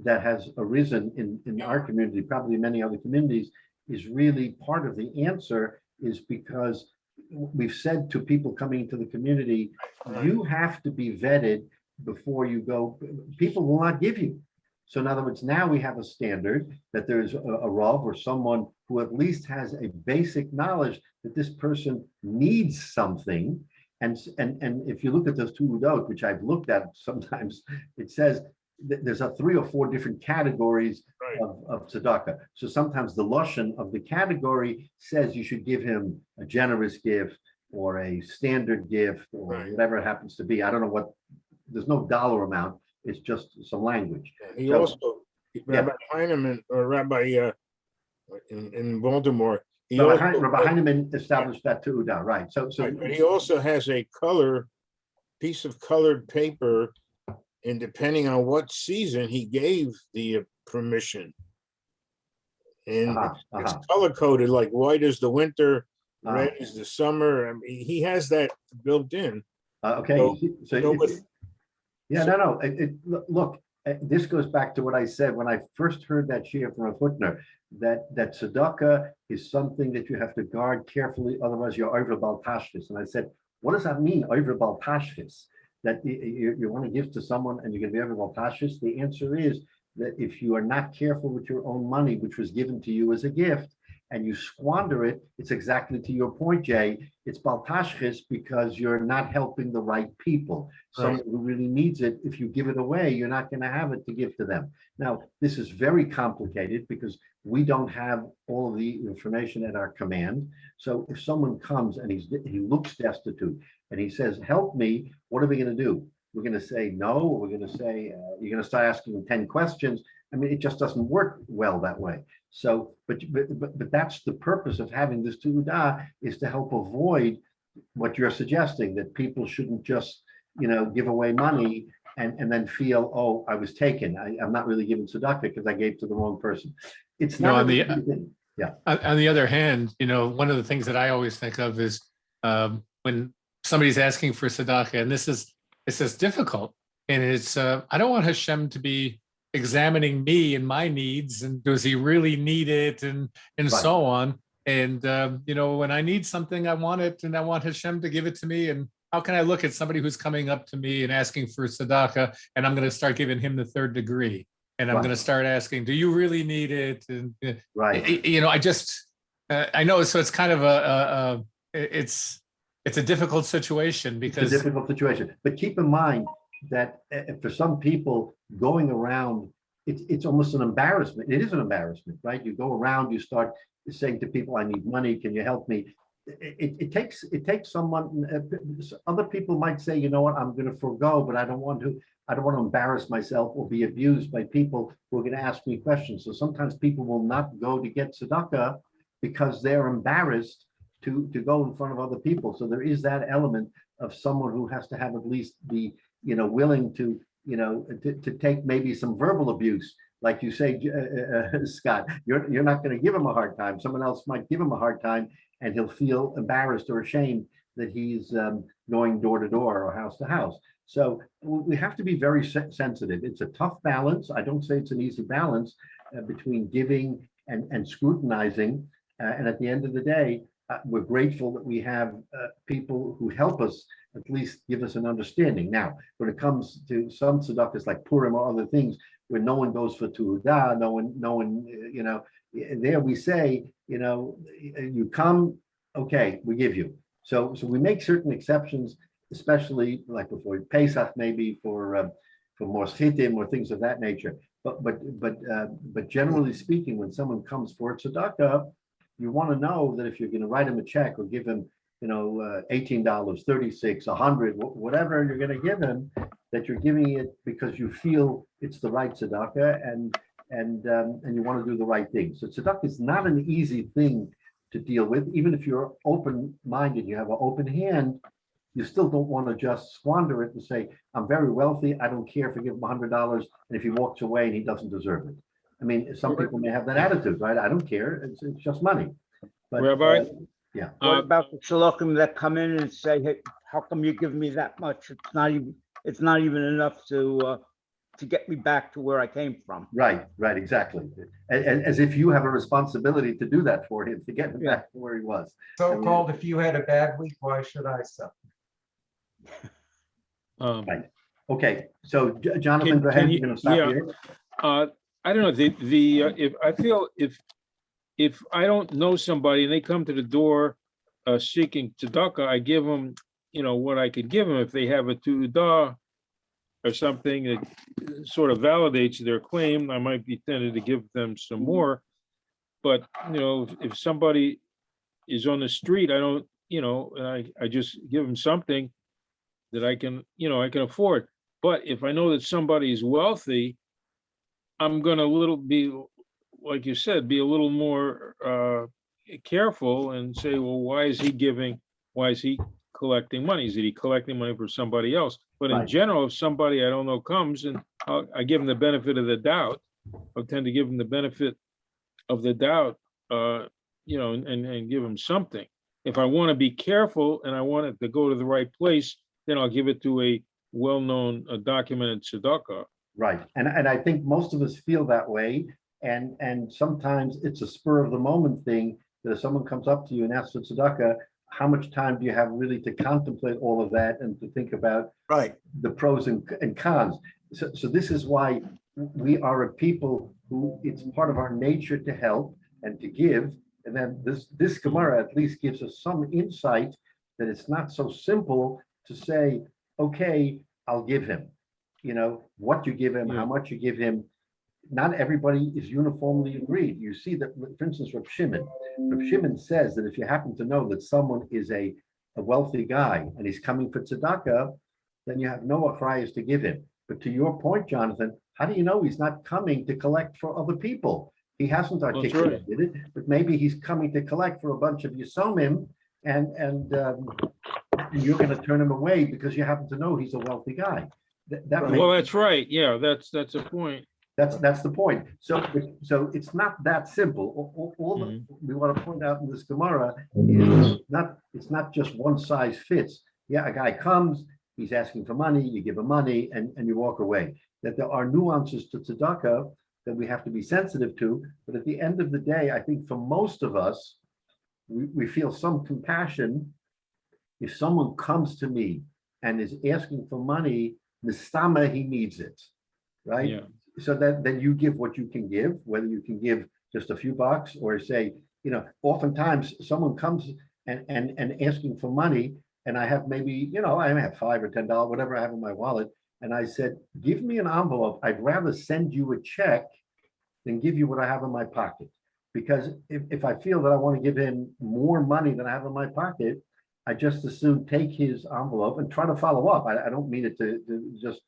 that has arisen in our community, probably many other communities, is really part of the answer, is because we've said to people coming into the community, you have to be vetted before you go. People will not give you. So in other words, now we have a standard that there's a Rav or someone who at least has a basic knowledge that this person needs something. And if you look at those two udot, which I've looked at sometimes, it says there's 3 or 4 different categories of tzedakah. So sometimes the lashon of the category says you should give him a generous gift or a standard gift or whatever it happens to be. I don't know what, there's no dollar amount. It's just some language. He also, Rabbi Heinemann, or Rabbi in Baltimore, Rabbi Heinemann established that too, right? So but he also has a piece of colored paper, and depending on what season, he gave the permission. And it's color coded, like white is the winter, red is the summer. I mean, he has that built in. Okay. Look, this goes back to what I said when I first heard that shiur from a Hutner, that tzedakah is something that you have to guard carefully, otherwise you're over bal tashchis. And I said, what does that mean, over bal tashchis? That you want to give to someone and you're going to be over bal tashchis? The answer is that if you are not careful with your own money, which was given to you as a gift, and you squander it, it's exactly to your point, Jay. It's bal tashchis because you're not helping the right people. Someone who really needs it, if you give it away, you're not going to have it to give to them. Now, this is very complicated because we don't have all of the information at our command. So if someone comes and he looks destitute and he says, help me, what are we going to do? We're going to say no, or we're going to say, you're going to start asking him 10 questions. I mean, it just doesn't work well that way. So, but that's the purpose of having this tu'udah, is to help avoid what you're suggesting, that people shouldn't just, give away money and then feel, oh, I was taken. I'm not really giving tzedakah because I gave to the wrong person. It's not on the other hand, one of the things that I always think of is when somebody's asking for tzedakah, and this is difficult, and it's I don't want Hashem to be examining me and my needs, and does he really need it, and so on. And when I need something, I want it, and I want Hashem to give it to me. And how can I look at somebody who's coming up to me and asking for tzedakah, and I'm going to start giving him the third degree, and I'm going to start asking, do you really need it? And I know. So it's kind of it's a difficult situation because it's a difficult situation. But keep in mind that for some people going around, it's almost an embarrassment. It is an embarrassment, right? You go around, you start saying to people, I need money, can you help me? It takes someone, other people might say, you know what, I'm going to forego, but I don't want to embarrass myself or be abused by people who are going to ask me questions. So sometimes people will not go to get tzedakah because they're embarrassed to go in front of other people. So there is that element of someone who has to have at least be, willing to, to take maybe some verbal abuse. Like you say, Scott, you're not going to give him a hard time. Someone else might give him a hard time, and he'll feel embarrassed or ashamed that he's going door to door or house to house. So we have to be very sensitive. It's a tough balance. I don't say it's an easy balance between giving and scrutinizing. And at the end of the day, we're grateful that we have people who help us at least give us an understanding. Now, when it comes to some tzedakahs like Purim or other things, where no one goes for tu'udah, no one, there we say, you come, okay, we give you. So we make certain exceptions, especially like before Pesach, maybe for more chitim or things of that nature. But generally speaking, when someone comes for tzedakah, you want to know that if you're going to write him a check or give him, $18, $36, $100, whatever you're going to give him, that you're giving it because you feel it's the right tzedakah and you want to do the right thing. So tzedakah is not an easy thing to deal with. Even if you're open-minded, you have an open hand, you still don't want to just squander it and say, I'm very wealthy, I don't care if I give him $100, and if he walks away and he doesn't deserve it. I mean, some people may have that attitude, right? I don't care, it's just money. But Rabbi? Yeah. What about the shluchim that come in and say, hey, how come you give me that much? It's not even enough to get me back to where I came from. Right, exactly. And as if you have a responsibility to do that for him, to get him back to where he was. So-called, if you had a bad week, why should I suffer? Right. Okay, so Jonathan, go ahead. You're going to stop here. I don't know. If I don't know somebody and they come to the door seeking tzedakah, I give them, what I could give them. If they have a tu'udah or something that sort of validates their claim, I might be tempted to give them some more. But if somebody is on the street, I don't, I just give them something that I can afford. But if I know that somebody is wealthy, I'm gonna be, like you said, be a little more careful and say, well, why is he giving? Why is he collecting money? Is he collecting money for somebody else? But in general, if somebody I don't know comes and I give them the benefit of the doubt, I tend to give them the benefit of the doubt, and give them something. If I want to be careful and I want it to go to the right place, then I'll give it to a well-known, documented tzedakah. Right. And I think most of us feel that way. And sometimes it's a spur of the moment thing that if someone comes up to you and asks for tzedakah, how much time do you have really to contemplate all of that and to think about Right. the pros and cons? So this is why we are a people who it's part of our nature to help and to give. And then this Gemara at least gives us some insight that it's not so simple to say, okay, I'll give him. You know, what you give him, how much you give him. Not everybody is uniformly agreed. You see that, for instance, Reb Shimon says that if you happen to know that someone is a wealthy guy and he's coming for tzedakah, then you have no achrayas to give him. But to your point, Jonathan, how do you know he's not coming to collect for other people? He hasn't articulated it, but maybe he's coming to collect for a bunch of Yisomim, and you're going to turn him away because you happen to know he's a wealthy guy. Well, that's right. Yeah, that's a point. That's the point. So it's not that simple. All that we want to point out in this Gemara is it's not just one size fits. Yeah, a guy comes, he's asking for money, you give him money, and you walk away. That there are nuances to tzedakah that we have to be sensitive to. But at the end of the day, I think for most of us, we feel some compassion. If someone comes to me and is asking for money, nistama, he needs it, right? Yeah. So that then you give what you can give, whether you can give just a few bucks or say, you know, oftentimes someone comes and asking for money, and I have maybe, you know, I have $5 or $10, whatever I have in my wallet, and I said, give me an envelope. I'd rather send you a check than give you what I have in my pocket. Because if I feel that I want to give him more money than I have in my pocket, I just as soon take his envelope and try to follow up. I don't mean it to just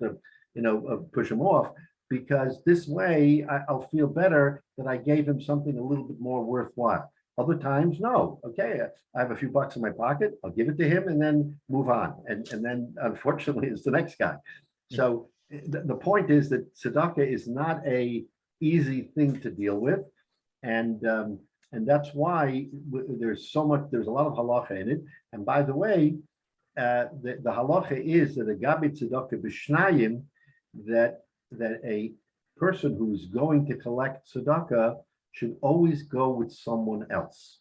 push him off, because this way I'll feel better that I gave him something a little bit more worthwhile. Other times, no. Okay, I have a few bucks in my pocket. I'll give it to him and then move on. And then unfortunately, it's the next guy. So the point is that tzedakah is not a easy thing to deal with, and that's why there's a lot of halacha in it. And by the way, the halacha is that a gabi tzedakah b'shnayim, that a person who's going to collect tzedakah should always go with someone else.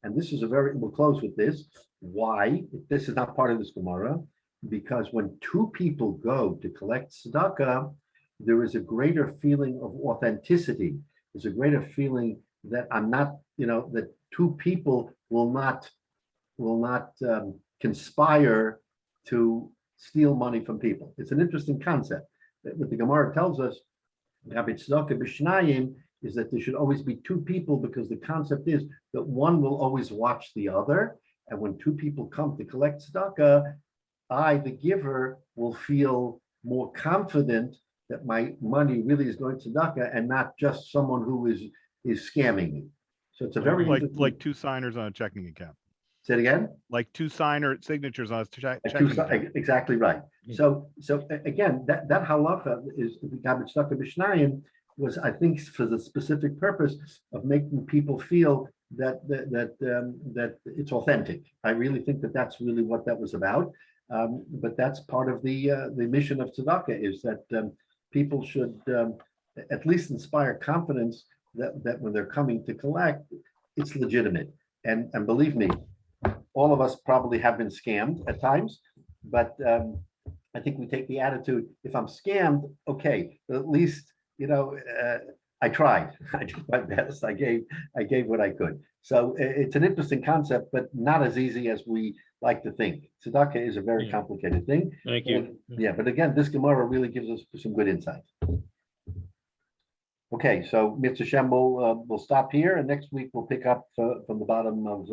And this is we'll close with this. Why? This is not part of this Gemara, because when two people go to collect tzedakah, there is a greater feeling of authenticity. There's a greater feeling that I'm not, that two people will not conspire to steal money from people. It's an interesting concept. What the Gemara tells us, is that there should always be two people, because the concept is that one will always watch the other. And when two people come to collect tzedakah, I, the giver, will feel more confident that my money really is going to tzedakah and not just someone who is scamming me. So it's a very like two signers on a checking account. Say it again. Like two signatures on a checking account. Exactly right. So again, that halacha is tzedakah b'shnayim was, I think, for the specific purpose of making people feel that it's authentic. I really think that that's really what that was about. But that's part of the mission of tzedakah, is that people should at least inspire confidence that when they're coming to collect, it's legitimate. And believe me, all of us probably have been scammed at times, but I think we take the attitude, if I'm scammed, okay, but at least, I tried. I did my best. I gave what I could. So it's an interesting concept, but not as easy as we like to think. Tzedakah is a very complicated thing. Thank you. But again, this Gemara really gives us some good insight. Okay, so Mitzvah Shem will stop here, and next week we'll pick up from the bottom of